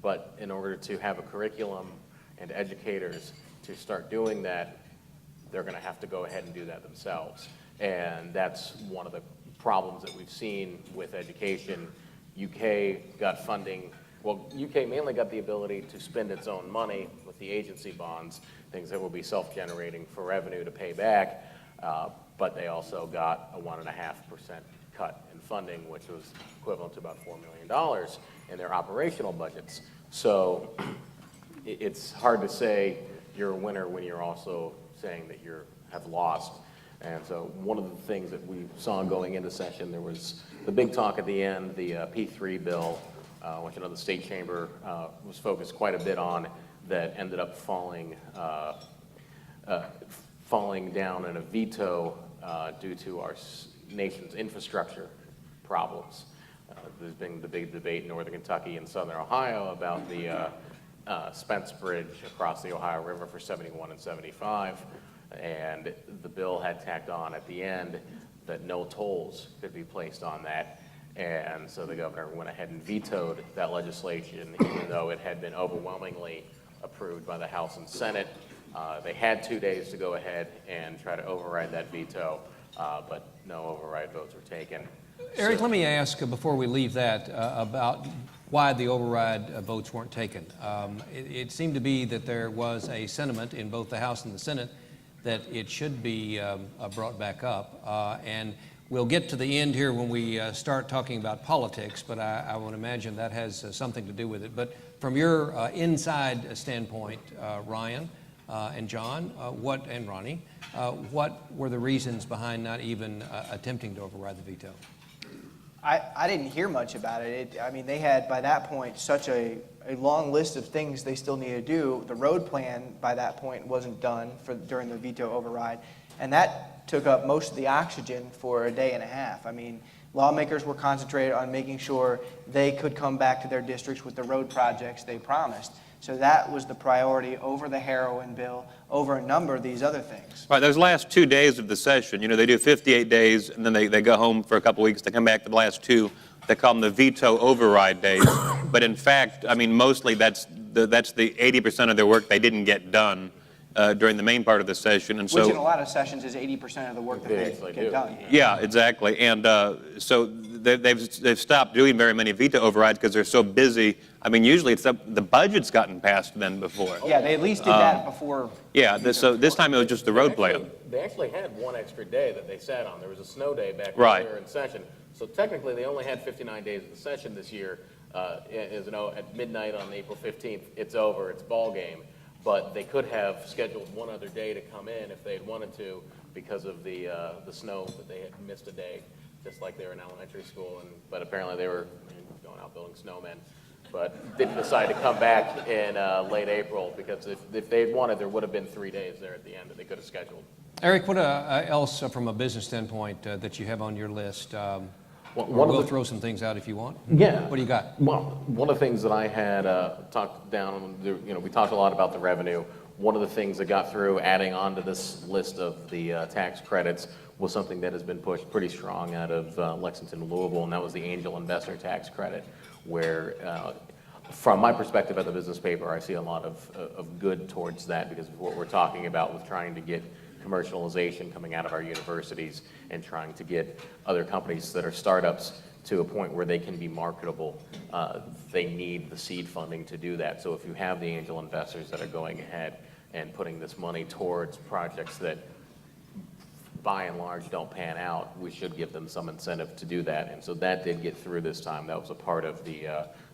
but in order to have a curriculum and educators to start doing that, they're going to have to go ahead and do that themselves. And that's one of the problems that we've seen with education. UK got funding. Well, UK mainly got the ability to spend its own money with the agency bonds, things that will be self-generating for revenue to pay back, but they also got a 1.5% cut in funding, which was equivalent to about $4 million in their operational budgets. So it's hard to say you're a winner when you're also saying that you have lost. And so one of the things that we saw going into session, there was the big talk at the end, the P3 bill, which I know the state chamber was focused quite a bit on, that ended up falling down in a veto due to our nation's infrastructure problems. There's been the big debate in northern Kentucky and southern Ohio about the Spence Bridge across the Ohio River for 71 and 75, and the bill had tacked on at the end that no tolls could be placed on that. And so the governor went ahead and vetoed that legislation, even though it had been overwhelmingly approved by the House and Senate. They had 2 days to go ahead and try to override that veto, but no override votes were taken. Erik, let me ask, before we leave that, about why the override votes weren't taken. It seemed to be that there was a sentiment in both the House and the Senate that it should be brought back up. And we'll get to the end here when we start talking about politics, but I would imagine that has something to do with it. But from your inside standpoint, Ryan and John, and Ronnie, what were the reasons behind not even attempting to override the veto? I didn't hear much about it. I mean, they had, by that point, such a long list of things they still needed to do. The road plan, by that point, wasn't done during the veto override. And that took up most of the oxygen for a day and a half. I mean, lawmakers were concentrated on making sure they could come back to their districts with the road projects they promised. So that was the priority over the heroin bill, over a number of these other things. Right, those last 2 days of the session, they do 58 days, and then they go home for a couple weeks. They come back to the last 2. They call them the veto override days. But in fact, I mean, mostly that's the 80% of their work they didn't get done during the main part of the session. And so, which in a lot of sessions is 80% of the work that they get done. Yeah, exactly. And so they've stopped doing very many veto overrides because they're so busy. I mean, usually it's the budget's gotten passed then before. Yeah, they at least did that before. Yeah, so this time it was just the road plan. They actually had one extra day that they sat on. There was a snow day back Right. earlier in session. So technically, they only had 59 days of the session this year. As you know, at midnight on April 15th, it's over, it's ball game. But they could have scheduled one other day to come in if they had wanted to because of the snow, that they had missed a day, just like they were in elementary school. But apparently they were going out building snowmen. But didn't decide to come back in late April because if they had wanted, there would have been 3 days there at the end that they could have scheduled. Erik, what else from a business standpoint that you have on your list? We'll throw some things out if you want. Yeah. What do you got? Well, one of the things that I had talked down, we talked a lot about the revenue. One of the things that got through, adding on to this list of the tax credits, was something that has been pushed pretty strong out of Lexington and Louisville, and that was the angel investor tax credit, where from my perspective at the business paper, I see a lot of good towards that because of what we're talking about with trying to get commercialization coming out of our universities and trying to get other companies that are startups to a point where they can be marketable. They need the seed funding to do that. So if you have the angel investors that are going ahead and putting this money towards projects that by and large don't pan out, we should give them some incentive to do that. And so that did get through this time. That was a part of the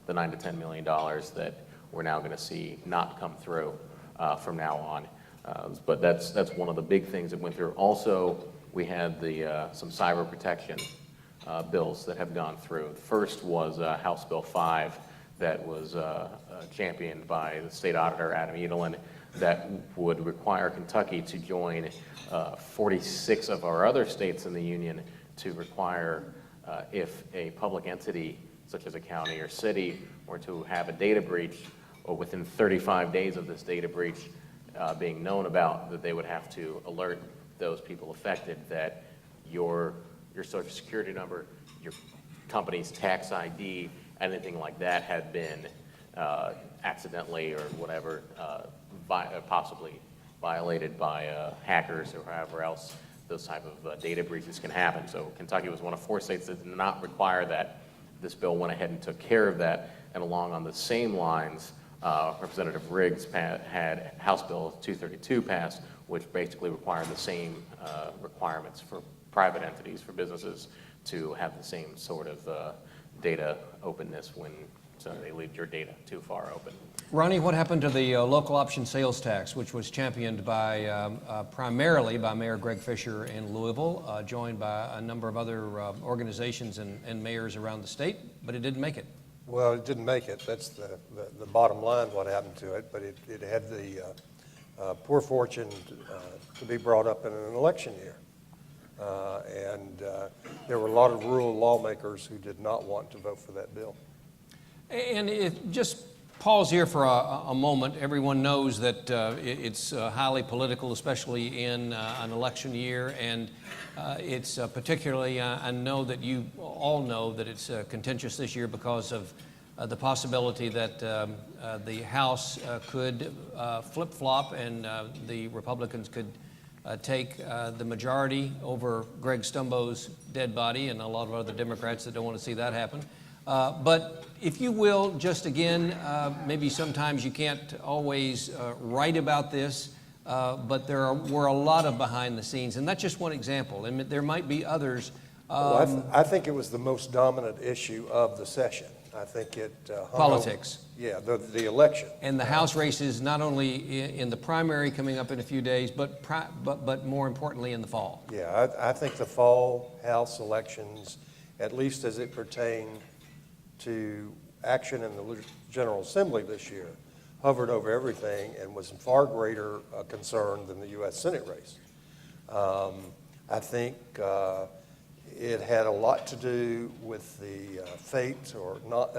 $9 to $10 million that we're now going to see not come through from now on. But that's one of the big things that went through. Also, we had some cyber protection bills that have gone through. The first was House Bill 5 that was championed by the state auditor, Adam Edelin, that would require Kentucky to join 46 of our other states in the union to require if a public entity, such as a county or city, were to have a data breach, or within 35 days of this data breach being known about, that they would have to alert those people affected that your social security number, your company's tax ID, anything like that had been accidentally or whatever possibly violated by hackers or however else those type of data breaches can happen. So Kentucky was one of 4 states that did not require that. This bill went ahead and took care of that, and along on the same lines, Representative Riggs had House Bill 232 passed, which basically required the same requirements for private entities, for businesses, to have the same sort of data openness when they leave your data too far open. Ronnie, what happened to the local option sales tax, which was championed by primarily by Mayor Greg Fisher in Louisville, joined by a number of other organizations and mayors around the state, but it didn't make it? Well, it didn't make it. That's the bottom line, what happened to it. But it had the poor fortune to be brought up in an election year. And there were a lot of rural lawmakers who did not want to vote for that bill. And just pause here for a moment. Everyone knows that it's highly political, especially in an election year, and it's particularly, I know that you all know that it's contentious this year because of the possibility that the House could flip-flop and the Republicans could take the majority over Greg Stumbo's dead body, and a lot of other Democrats that don't want to see that happen. But if you will, just again, maybe sometimes you can't always write about this, but were a lot of behind the scenes, and that's just one example. And there might be others. Well, I think it was the most dominant issue of the session. I think it Politics. Yeah, the election. And the House races, not only in the primary coming up in a few days, but more importantly in the fall. Yeah, I think the fall House elections, at least as it pertained to action in the General Assembly this year, hovered over everything and was far greater concern than the U.S. Senate race. I think it had a lot to do with the fate or not,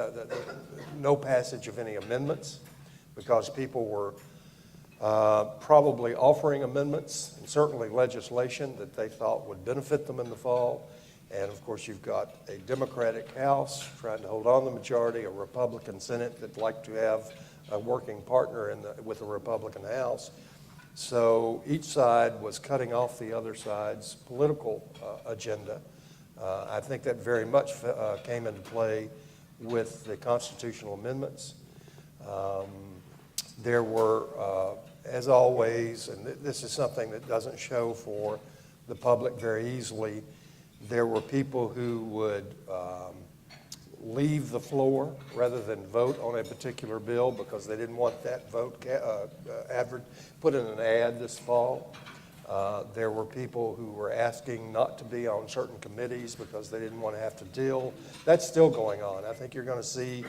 no passage of any amendments, because people were probably offering amendments and certainly legislation that they thought would benefit them in the fall. And of course, you've got a Democratic House trying to hold on the majority, a Republican Senate that'd like to have a working partner with a Republican House. So each side was cutting off the other side's political agenda. I think that very much came into play with the constitutional amendments. There were, as always, and this is something that doesn't show for the public very easily, there were people who would leave the floor rather than vote on a particular bill because they didn't want that vote put in an ad this fall. There were people who were asking not to be on certain committees because they didn't want to have to deal. That's still going on. I think you're going to see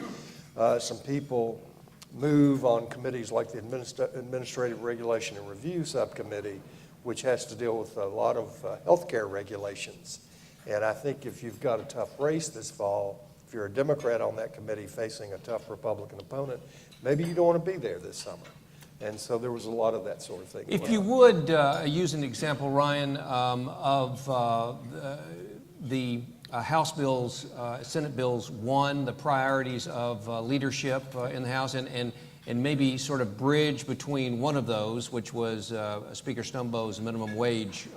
some people move on committees like the Administrative Regulation and Review Subcommittee, which has to deal with a lot of healthcare regulations. And I think if you've got a tough race this fall, if you're a Democrat on that committee facing a tough Republican opponent, maybe you don't want to be there this summer. And so there was a lot of that sort of thing. If you would use an example, Ryan, of the House bills, Senate bills, one, the priorities of leadership in the House, and maybe sort of bridge between one of those, which was Speaker Stumbo's minimum wage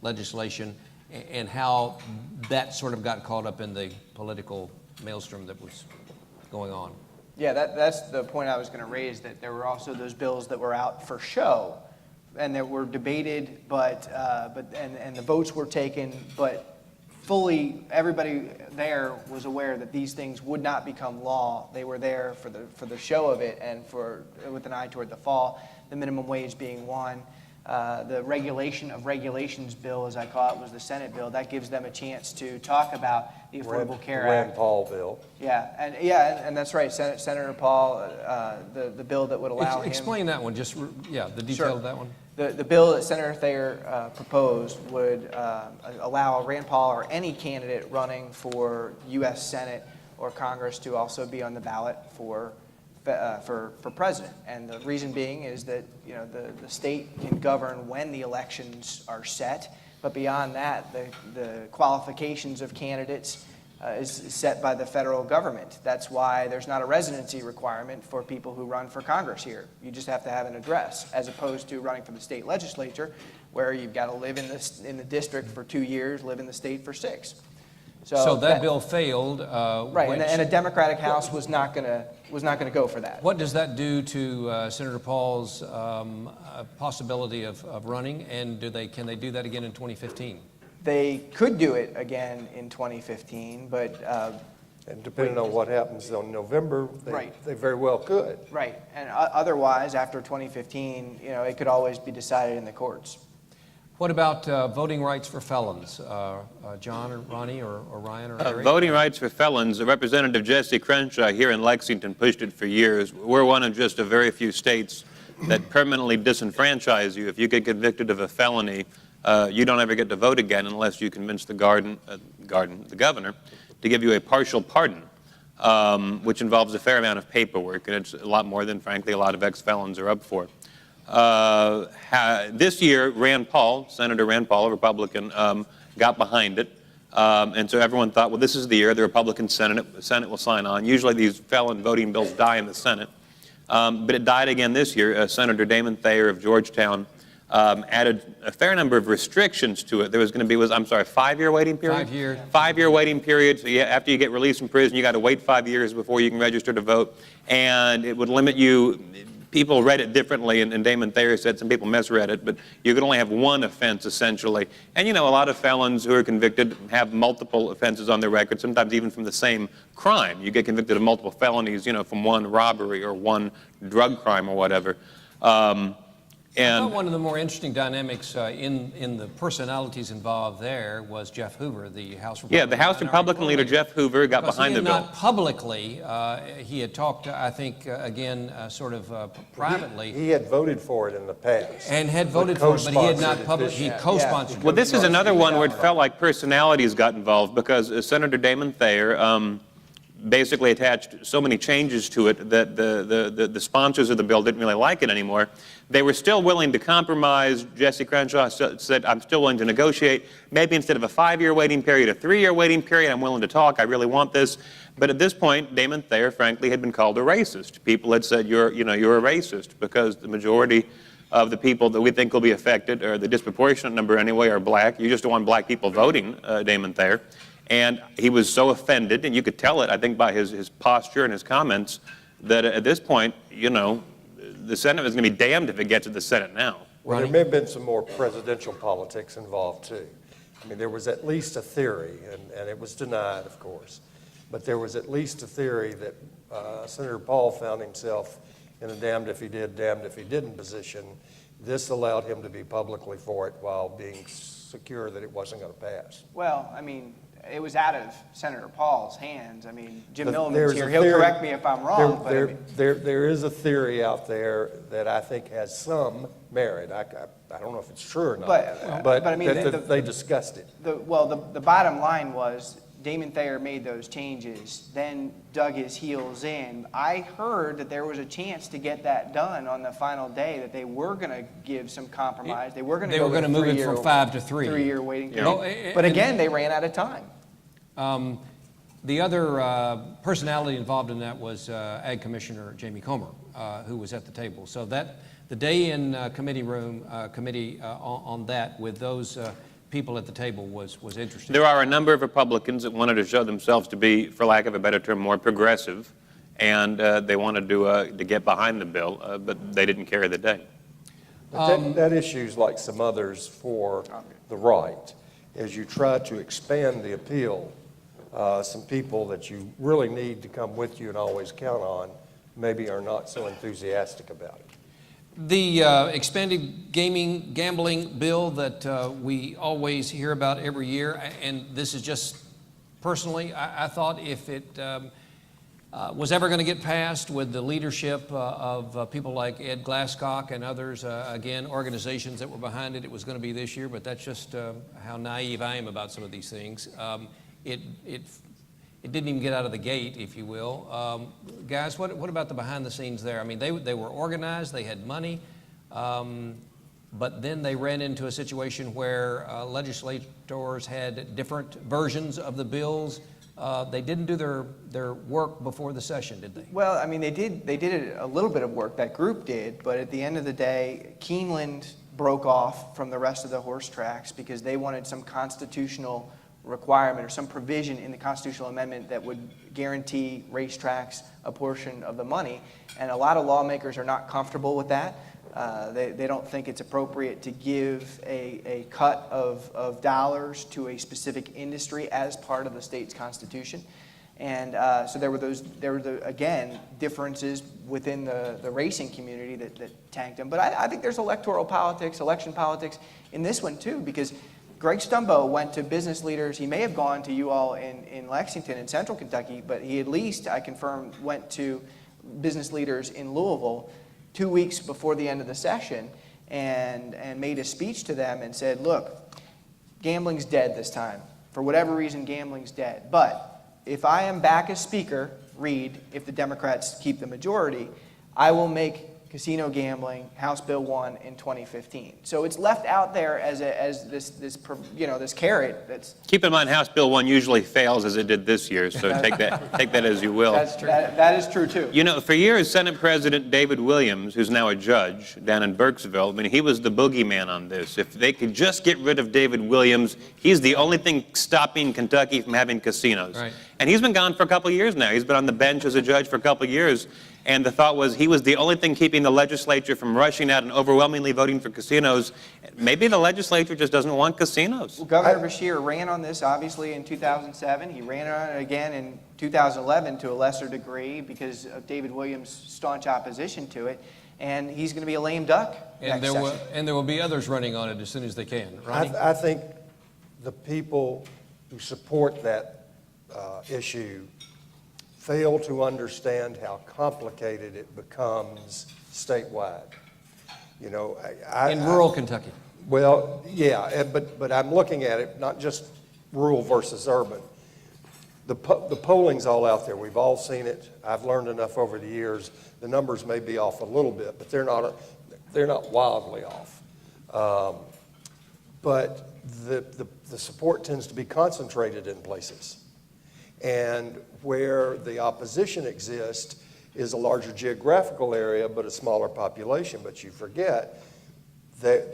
legislation, and how that sort of got caught up in the political maelstrom that was going on. Yeah, that's the point I was going to raise, that there were also those bills that were out for show and that were debated, but the votes were taken, but fully everybody there was aware that these things would not become law. They were there for the show of it and with an eye toward the fall, the minimum wage being one. The regulation of regulations bill, as I call it, was the Senate bill. That gives them a chance to talk about the Affordable Care Act. Rand Paul bill. And that's right. Senator Paul, the bill that would allow him. Explain that one. Just the detail of that one. The bill that Senator Thayer proposed would allow Rand Paul or any candidate running for U.S. Senate or Congress to also be on the ballot for president. And the reason being is that the state can govern when the elections are set, but beyond that, the qualifications of candidates is set by the federal government. That's why there's not a residency requirement for people who run for Congress here. You just have to have an address, as opposed to running for the state legislature, where you've got to live in the district for 2 years, live in the state for 6. So that bill failed. Right, and a Democratic House was not going to go for that. What does that do to Senator Paul's possibility of running, and can they do that again in 2015? They could do it again in 2015, but And depending on what happens on November, Right. they very well could. Right, and otherwise, after 2015, it could always be decided in the courts. What about voting rights for felons? John or Ronnie or Ryan or Erik? Voting rights for felons, Representative Jesse Crenshaw here in Lexington pushed it for years. We're one of just a very few states that permanently disenfranchise you. If you get convicted of a felony, you don't ever get to vote again unless you convince the governor to give you a partial pardon, which involves a fair amount of paperwork, and it's a lot more than, frankly, a lot of ex-felons are up for. This year, Senator Rand Paul, a Republican, got behind it, and so everyone thought, well, this is the year the Republican Senate will sign on. Usually these felon voting bills die in the Senate, but it died again this year. Senator Damon Thayer of Georgetown added a fair number of restrictions to it. There was going to be, 5-year waiting period? 5 years. 5-year waiting period. So after you get released from prison, you got to wait 5 years before you can register to vote. And it would limit you. People read it differently, and Damon Thayer said some people misread it, but you could only have one offense, essentially. And, a lot of felons who are convicted have multiple offenses on their record, sometimes even from the same crime. You get convicted of multiple felonies, from one robbery or one drug crime or whatever. I thought one of the more interesting dynamics in the personalities involved there was Jeff Hoover, the House Republican. Yeah, the House Republican leader, Jeff Hoover, got behind the bill. Not publicly, he had talked, I think, again, sort of privately. He had voted for it in the past. And had voted for it, but he had not publicly, he co-sponsored it. Well, this is another one where it felt like personalities got involved, because Senator Damon Thayer basically attached so many changes to it that the sponsors of the bill didn't really like it anymore. They were still willing to compromise. Jesse Crenshaw said, I'm still willing to negotiate. Maybe instead of a 5-year waiting period, a 3-year waiting period. I'm willing to talk. I really want this. But at this point, Damon Thayer, frankly, had been called a racist. People had said, you're a racist, because the majority of the people that we think will be affected, or the disproportionate number anyway, are black. You just don't want black people voting, Damon Thayer. And he was so offended, and you could tell it, I think, by his posture and his comments, that at this point, the Senate is going to be damned if it gets to the Senate now. Well, there may have been some more presidential politics involved, too. I mean, there was at least a theory, and it was denied, of course, but there was at least a theory that Senator Paul found himself in a damned if he did, damned if he didn't position. This allowed him to be publicly for it while being secure that it wasn't going to pass. Well, I mean, it was out of Senator Paul's hands. I mean, Jim But Milliman's there's here. a He'll theory- correct me if I'm wrong. But I mean, There is a theory out there that I think has some merit. I don't know if it's true or not, But I mean, they discussed it. the bottom line was Damon Thayer made those changes, then dug his heels in. I heard that there was a chance to get that done on the final day, that they were going to give some compromise. They were going to move it from 5 to 3. 3-year waiting period. No, but again, they ran out of time. The other personality involved in that was Ag Commissioner Jamie Comer, who was at the table. So that the day in committee on that with those people at the table was interesting. There are a number of Republicans that wanted to show themselves to be, for lack of a better term, more progressive, and they wanted to get behind the bill, but they didn't carry the day. But that issue's like some others for the right. As you try to expand the appeal, some people that you really need to come with you and always count on maybe are not so enthusiastic about it. The expanded gambling bill that we always hear about every year, and this is just personally, I thought if it was ever going to get passed with the leadership of people like Ed Glasscock and others, again, organizations that were behind it, it was going to be this year, but that's just how naive I am about some of these things. It didn't even get out of the gate, if you will. Guys, what about the behind the scenes there? I mean, they were organized, they had money, but then they ran into a situation where legislators had different versions of the bills. They didn't do their work before the session, did they? Well, I mean, they did a little bit of work, that group did, but at the end of the day, Keeneland broke off from the rest of the horse tracks because they wanted some constitutional requirement or some provision in the constitutional amendment that would guarantee racetracks a portion of the money. And a lot of lawmakers are not comfortable with that. They don't think it's appropriate to give a cut of dollars to a specific industry as part of the state's constitution. And so there were again, differences within the racing community that tanked him. But I think there's electoral politics, election politics in this one too, because Greg Stumbo went to business leaders. He may have gone to you all in Lexington in central Kentucky, but he at least, I confirm, went to business leaders in Louisville 2 weeks before the end of the session and made a speech to them and said, look, gambling's dead this time. For whatever reason, gambling's dead. But if I am back as speaker, read, if the Democrats keep the majority, I will make casino gambling House Bill 1 in 2015. So it's left out there as this carrot that's... Keep in mind, House Bill 1 usually fails as it did this year, so take that as you will. That's true. That is true, too. You know, for years, Senate President David Williams, who's now a judge down in Burkesville, I mean, he was the boogeyman on this. If they could just get rid of David Williams, he's the only thing stopping Kentucky from having casinos. Right. And he's been gone for a couple of years now. He's been on the bench as a judge for a couple of years. And the thought was he was the only thing keeping the legislature from rushing out and overwhelmingly voting for casinos. Maybe the legislature just doesn't want casinos. Well, Governor Beshear ran on this, obviously, in 2007. He ran on it again in 2011 to a lesser degree because of David Williams' staunch opposition to it. And he's going to be a lame duck And next session. there will be others running on it as soon as they can. Ronnie? I think the people who support that issue fail to understand how complicated it becomes statewide. You know, In rural Kentucky. Well, yeah, but I'm looking at it, not just rural versus urban. The polling's all out there. We've all seen it. I've learned enough over the years. The numbers may be off a little bit, but they're not wildly off. But the support tends to be concentrated in places. And where the opposition exists is a larger geographical area, but a smaller population. But you forget that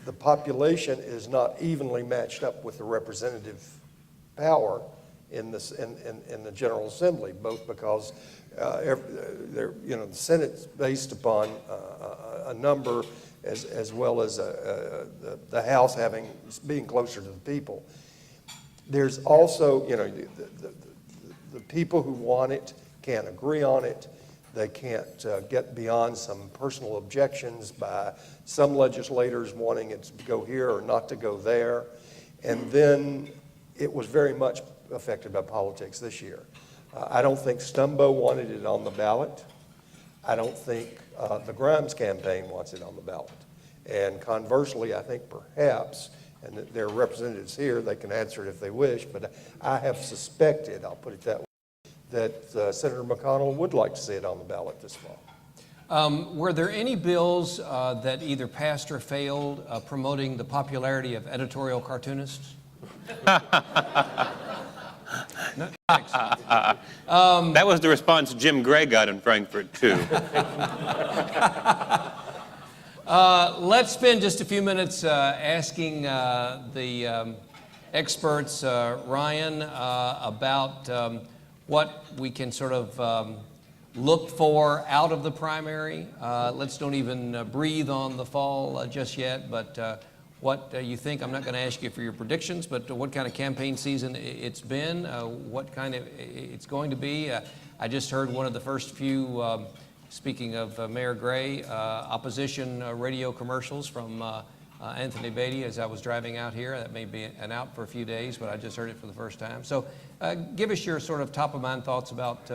the population is not evenly matched up with the representative power in the General Assembly, both because the Senate's based upon a number as well as the House being closer to the people. There's also, the people who want it can't agree on it. They can't get beyond some personal objections by some legislators wanting it to go here or not to go there. And then it was very much affected by politics this year. I don't think Stumbo wanted it on the ballot. I don't think the Grimes campaign wants it on the ballot. And conversely, I think perhaps, and there are representatives here, they can answer it if they wish, but I have suspected, I'll put it that way, that Senator McConnell would like to see it on the ballot this fall. Were there any bills that either passed or failed promoting the popularity of editorial cartoonists? No, thanks. That was the response Jim Gray got in Frankfurt, too. Let's spend just a few minutes asking the experts, Ryan, about what we can sort of look for out of the primary. Let's don't even breathe on the fall just yet, but what you think. I'm not going to ask you for your predictions, but what kind of campaign season it's been, what kind of it's going to be. I just heard one of the first few, speaking of Mayor Gray, opposition radio commercials from Anthony Beatty as I was driving out here. That may be out for a few days, but I just heard it for the first time. So give us your sort of top-of-mind thoughts about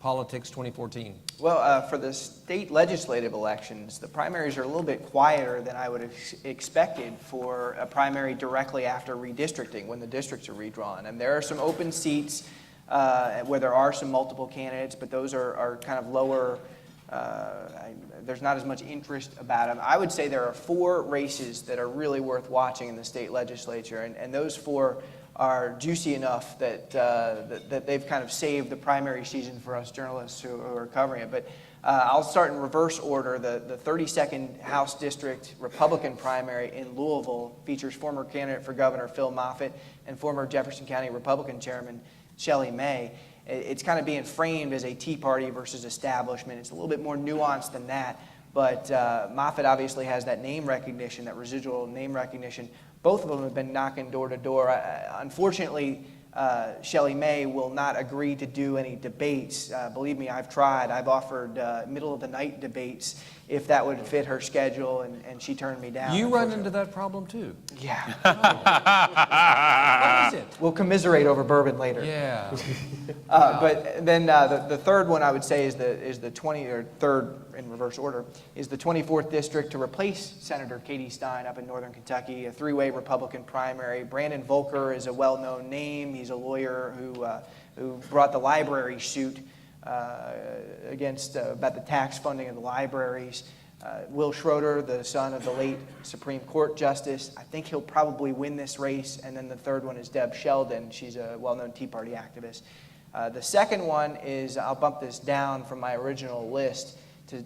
politics 2014. Well, for the state legislative elections, the primaries are a little bit quieter than I would have expected for a primary directly after redistricting, when the districts are redrawn. And there are some open seats where there are some multiple candidates, but those are kind of lower. There's not as much interest about them. I would say there are 4 races that are really worth watching in the state legislature, and those 4 are juicy enough that that they've kind of saved the primary season for us journalists who are covering it. But I'll start in reverse order. The 32nd House District Republican primary in Louisville features former candidate for governor Phil Moffitt and former Jefferson County Republican Chairman Shelley May. It's kind of being framed as a Tea Party versus establishment. It's a little bit more nuanced than that. But Moffitt obviously has that name recognition, that residual name recognition. Both of them have been knocking door to door. Unfortunately, Shelley May will not agree to do any debates. Believe me, I've tried. I've offered middle of the night debates if that would fit her schedule, and she turned me down. You run into that problem too. Yeah. What is it? We'll commiserate over bourbon later. Yeah. But then the third one I would say is the 20, or third in reverse order, is the 24th district to replace Senator Katie Stein up in Northern Kentucky, a three-way Republican primary. Brandon Volker is a well-known name. He's a lawyer who brought the library suit against about the tax funding of the libraries. Will Schroeder, the son of the late Supreme Court Justice, I think he'll probably win this race. And then the third one is Deb Sheldon. She's a well-known Tea Party activist. The second one is, I'll bump this down from my original list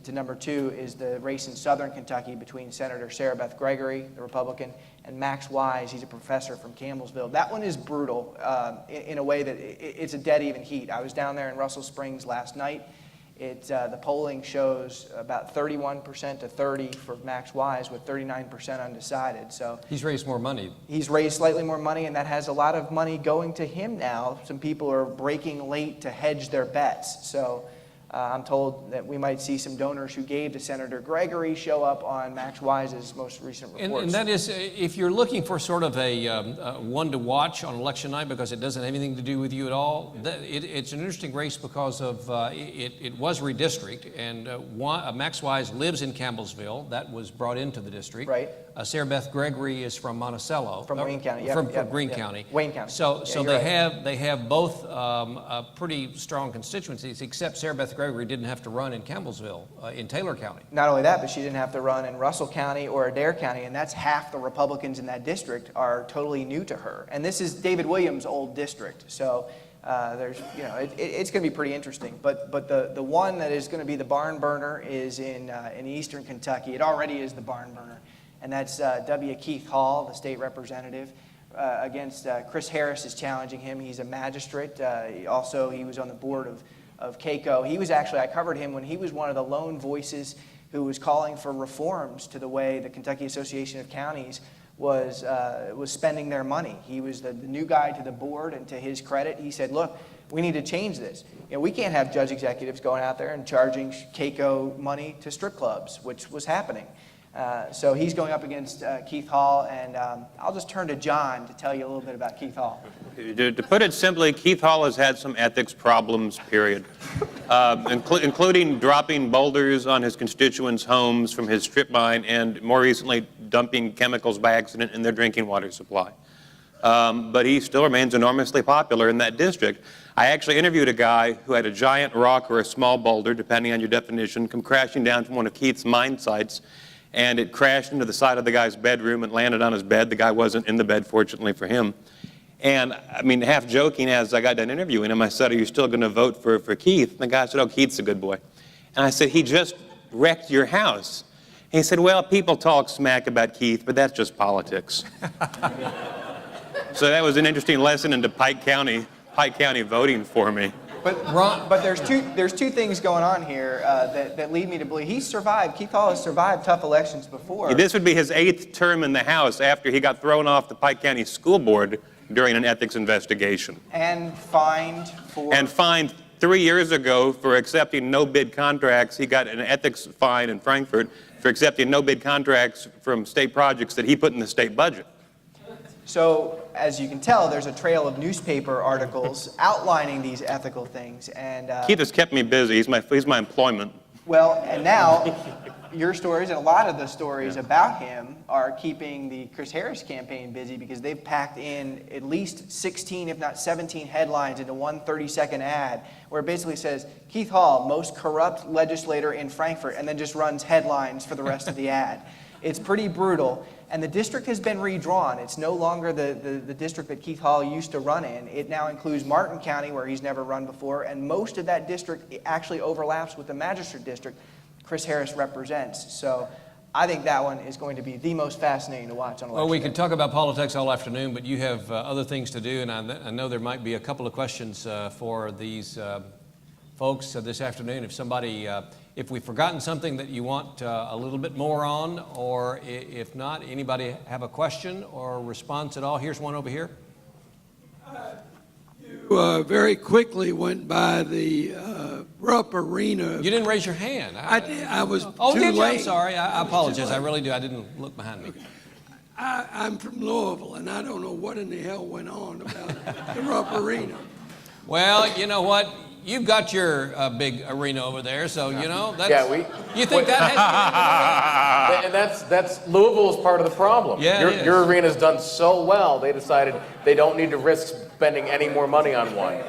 to number 2, is the race in Southern Kentucky between Senator Sarah Beth Gregory, the Republican, and Max Wise. He's a professor from Campbellsville. That one is brutal in a way that it's a dead even heat. I was down there in Russell Springs last night. The polling shows about 31% to 30% for Max Wise, with 39% undecided. So He's raised more money. he's raised slightly more money, and that has a lot of money going to him now. Some people are breaking late to hedge their bets. So I'm told that we might see some donors who gave to Senator Gregory show up on Max Wise's most recent reports. And that is, if you're looking for sort of a one to watch on election night because it doesn't have anything to do with you at all, it's an interesting race because of it was redistricted, and Max Wise lives in Campbellsville. That was brought into the district. Right. Sarah Beth Gregory is from Monticello. From Wayne County. From Greene County. Wayne County. So Yeah, they have both pretty strong constituencies, except Sarah Beth Gregory didn't have to run in Campbellsville, in Taylor County. Not only that, but she didn't have to run in Russell County or Adair County, and that's half the Republicans in that district are totally new to her. And this is David Williams' old district, so there's, it's going to be pretty interesting. But the one that is going to be the barn burner is in Eastern Kentucky. It already is the barn burner, and that's W. Keith Hall, the state representative. Against Chris Harris is challenging him. He's a magistrate. He was on the board of CAECO. He was actually, I covered him when he was one of the lone voices who was calling for reforms to the way the Kentucky Association of Counties was spending their money. He was the new guy to the board, and to his credit, he said, look, we need to change this. We can't have judge executives going out there and charging CAECO money to strip clubs, which was happening. So he's going up against Keith Hall, and I'll just turn to John to tell you a little bit about Keith Hall. To put it simply, Keith Hall has had some ethics problems, period, including dropping boulders on his constituents' homes from his strip mine, and more recently dumping chemicals by accident in their drinking water supply. But he still remains enormously popular in that district. I actually interviewed a guy who had a giant rock or a small boulder, depending on your definition, come crashing down from one of Keith's mine sites, and it crashed into the side of the guy's bedroom and landed on his bed. The guy wasn't in the bed, fortunately for him. And, I mean, half joking, as I got done interviewing him, I said, are you still going to vote for Keith? And the guy said, oh, Keith's a good boy. And I said, he just wrecked your house. And he said, well, people talk smack about Keith, but that's just politics. So that was an interesting lesson into Pike County voting for me. But there's two things going on here that lead me to believe he's survived. Keith Hall has survived tough elections before. This would be his 8th term in the House after he got thrown off the Pike County School Board during an ethics investigation. And fined 3 years ago for accepting no-bid contracts. He got an ethics fine in Frankfurt for accepting no-bid contracts from state projects that he put in the state budget. So, as you can tell, there's a trail of newspaper articles outlining these ethical things. And Keith has kept me busy. He's my employment. Well, and now your stories and a lot of the stories about him are keeping the Chris Harris campaign busy, because they've packed in at least 16, if not 17 headlines into one 30-second ad where it basically says, Keith Hall, most corrupt legislator in Frankfurt, and then just runs headlines for the rest of the ad. It's pretty brutal. And the district has been redrawn. It's no longer the district that Keith Hall used to run in. It now includes Martin County, where he's never run before, and most of that district actually overlaps with the magistrate district Chris Harris represents. So I think that one is going to be the most fascinating to watch on election Well, we day. could talk about politics all afternoon, but you have other things to do, and I know there might be a couple of questions for these folks this afternoon. If somebody, if we've forgotten something that you want a little bit more on, or if not, anybody have a question or response at all? Here's one over here. very quickly went by the Rupp Arena. You didn't raise your hand. I did. I was Oh, too did you? late. I'm sorry. I apologize. I really do. I didn't look behind me. I'm from Louisville, and I don't know what in the hell went on about the Rupp Arena. Well, you know what? You've got your big arena over there, so you know that's. Yeah, You think that has? And that's Louisville is part of the problem. Yeah, it is. Your arena's done so well, they decided they don't need to risk spending any more money on one.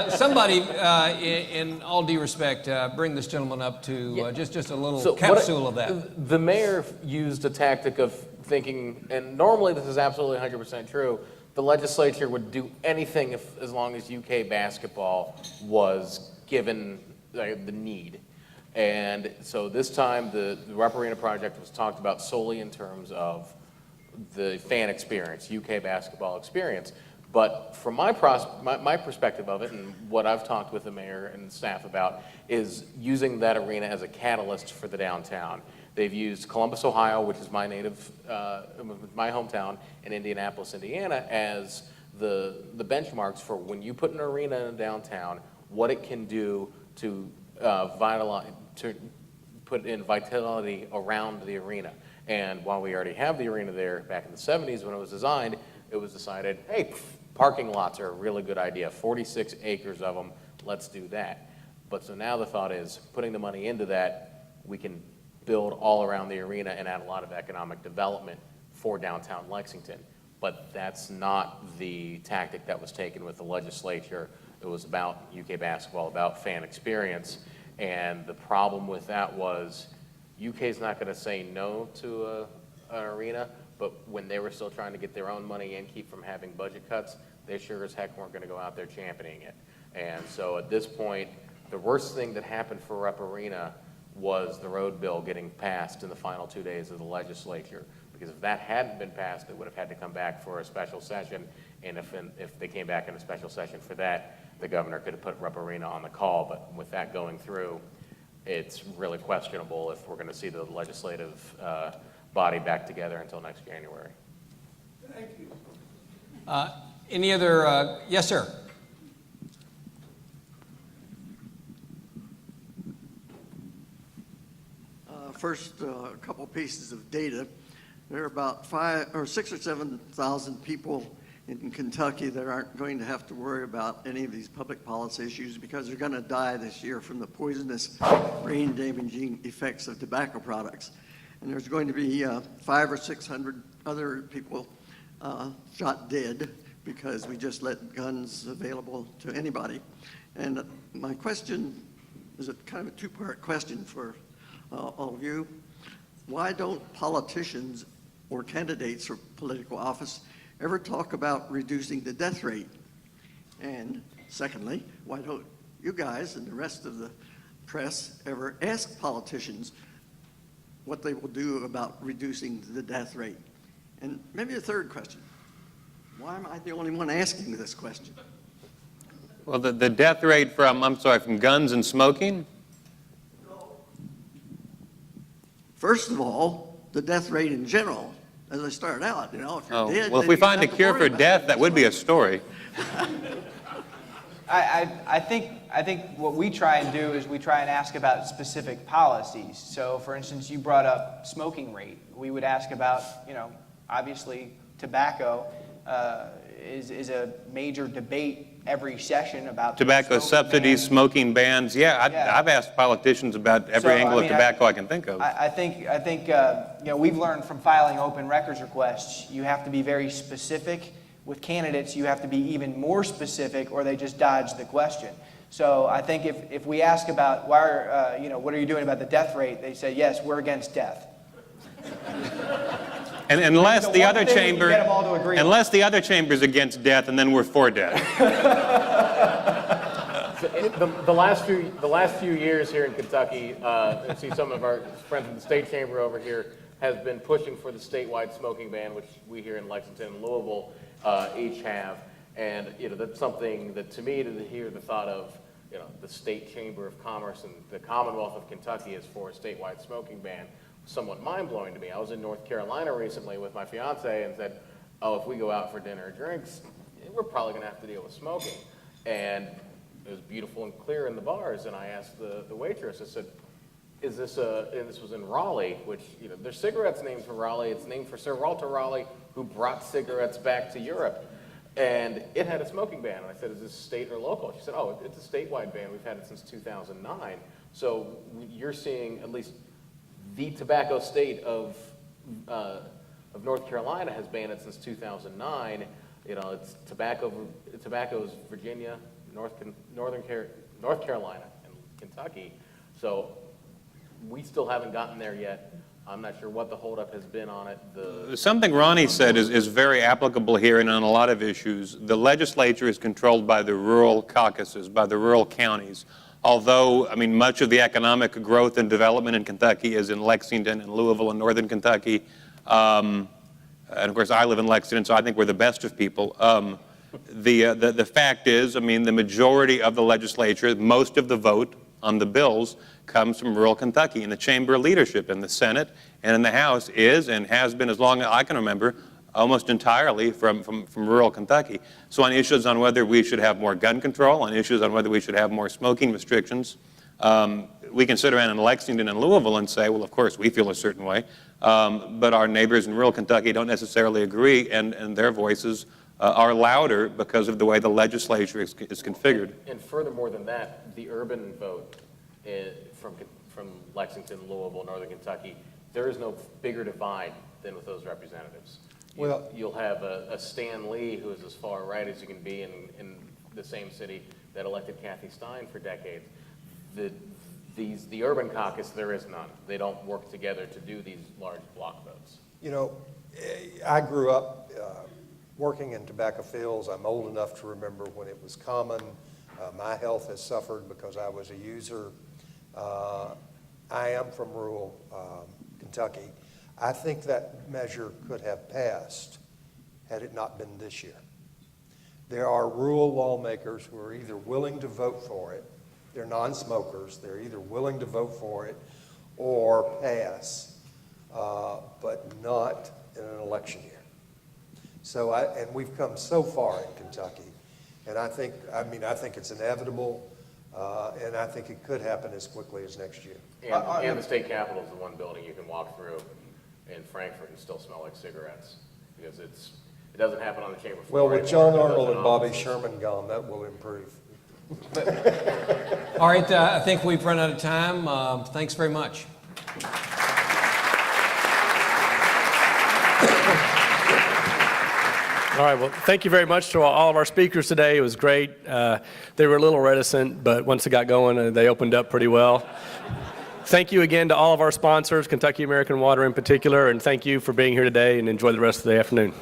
Somebody, in all due respect, bring this gentleman up to just a little So capsule of that. The mayor used a tactic of thinking, and normally this is absolutely 100% true, the legislature would do anything as long as UK basketball was given the need. And so this time, the Rupp Arena project was talked about solely in terms of the fan experience, UK basketball experience. But from my perspective of it, and what I've talked with the mayor and staff about, is using that arena as a catalyst for the downtown. They've used Columbus, Ohio, which is my my hometown, and Indianapolis, Indiana, as the benchmarks for when you put an arena in downtown, what it can do to put in vitality around the arena. And while we already have the arena there, back in the 70s when it was designed, it was decided, hey, parking lots are a really good idea, 46 acres of them, let's do that. But so now the thought is, putting the money into that, we can build all around the arena and add a lot of economic development for downtown Lexington. But that's not the tactic that was taken with the legislature. It was about UK basketball, about fan experience. And the problem with that was UK's not going to say no to an arena, but when they were still trying to get their own money and keep from having budget cuts, they sure as heck weren't going to go out there championing it. And so at this point, the worst thing that happened for Rupp Arena was the road bill getting passed in the final 2 days of the legislature. Because if that hadn't been passed, it would have had to come back for a special session. And if they came back in a special session for that, the governor could have put Rupp Arena on the call. But with that going through, it's really questionable if we're going to see the legislative body back together until next January. Thank you. Any other? Yes, sir. First, a couple pieces of data. There are about 6 or 7,000 people in Kentucky that aren't going to have to worry about any of these public policy issues because they're going to die this year from the poisonous brain-damaging effects of tobacco products. And there's going to be 500 or 600 other people shot dead because we just let guns available to anybody. And my question is a kind of a two-part question for all of you. Why don't politicians or candidates for political office ever talk about reducing the death rate? And secondly, why don't you guys and the rest of the press ever ask politicians what they will do about reducing the death rate? And maybe a third question. Why am I the only one asking this question? Well, the death rate from guns and smoking? First of all, the death rate in general, as I started out, if you're dead. Well, if we find a cure for death, that would be a story. I think what we try and do is we try and ask about specific policies. So, for instance, you brought up smoking rate. We would ask about, obviously tobacco is a major debate every session about Tobacco subsidies, smoking bans. I've asked politicians about every angle of tobacco I can think of. I think we've learned from filing open records requests, you have to be very specific. With candidates, you have to be even more specific, or they just dodge the question. So I think if we ask about what are you doing about the death rate, they say yes, we're against death. And unless the other chamber is against death, and then we're for death. The last few years here in Kentucky, I see some of our friends in the state chamber over here has been pushing for the statewide smoking ban, which we here in Lexington and Louisville each have. And that's something that, to me, to hear the thought of the state chamber of commerce and the Commonwealth of Kentucky is for a statewide smoking ban, somewhat mind-blowing to me. I was in North Carolina recently with my fiance and said, oh, if we go out for dinner or drinks, we're probably going to have to deal with smoking. And it was beautiful and clear in the bars, and I asked the waitress, I said, is this and this was in Raleigh, which, you know, there's cigarettes named for Raleigh. It's named for Sir Walter Raleigh, who brought cigarettes back to Europe. And it had a smoking ban. And I said, is this state or local? She said, oh, it's a statewide ban. We've had it since 2009. So you're seeing at least the tobacco state of North Carolina has banned it since 2009. You know, it's tobacco's Virginia, North Carolina, and Kentucky. So we still haven't gotten there yet. I'm not sure what the holdup has been on it. Something Ronnie said is very applicable here and on a lot of issues. The legislature is controlled by the rural caucuses, by the rural counties. Although, I mean, much of the economic growth and development in Kentucky is in Lexington and Louisville and northern Kentucky. And of course, I live in Lexington, so I think we're the best of people. The fact is, I mean, the majority of the legislature, most of the vote on the bills comes from rural Kentucky, and the chamber leadership in the Senate and in the House is and has been, as long as I can remember, almost entirely from rural Kentucky. So on issues on whether we should have more gun control, on issues on whether we should have more smoking restrictions, we can sit around in Lexington and Louisville and say, well, of course, we feel a certain way, but our neighbors in rural Kentucky don't necessarily agree, and their voices are louder because of the way the legislature is configured. And furthermore than that, the urban vote from Lexington, Louisville, northern Kentucky, there is no bigger divide than with those representatives. Well, You'll have a Stan Lee, who is as far right as you can be in the same city that elected Kathy Stein for decades. The urban caucus, there is none. They don't work together to do these large block votes. you know, I grew up working in tobacco fields. I'm old enough to remember when it was common. My health has suffered because I was a user. I am from rural Kentucky. I think that measure could have passed had it not been this year. There are rural lawmakers who are either willing to vote for it, they're non-smokers, they're either willing to vote for it or pass, but not in an election year. So and we've come so far in Kentucky, and I think it's inevitable, and I think it could happen as quickly as next year. And the state capitol is the one building you can walk through in Frankfurt and still smell like cigarettes, because it doesn't happen on the chamber floor. Well, with John Arnold and Bobby Sherman gone, that will improve. All right, I think we've run out of time. Thanks very much. All right, well, thank you very much to all of our speakers today. It was great. They were a little reticent, but once it got going, they opened up pretty well. Thank you again to all of our sponsors, Kentucky American Water in particular, and thank you for being here today, and enjoy the rest of the afternoon.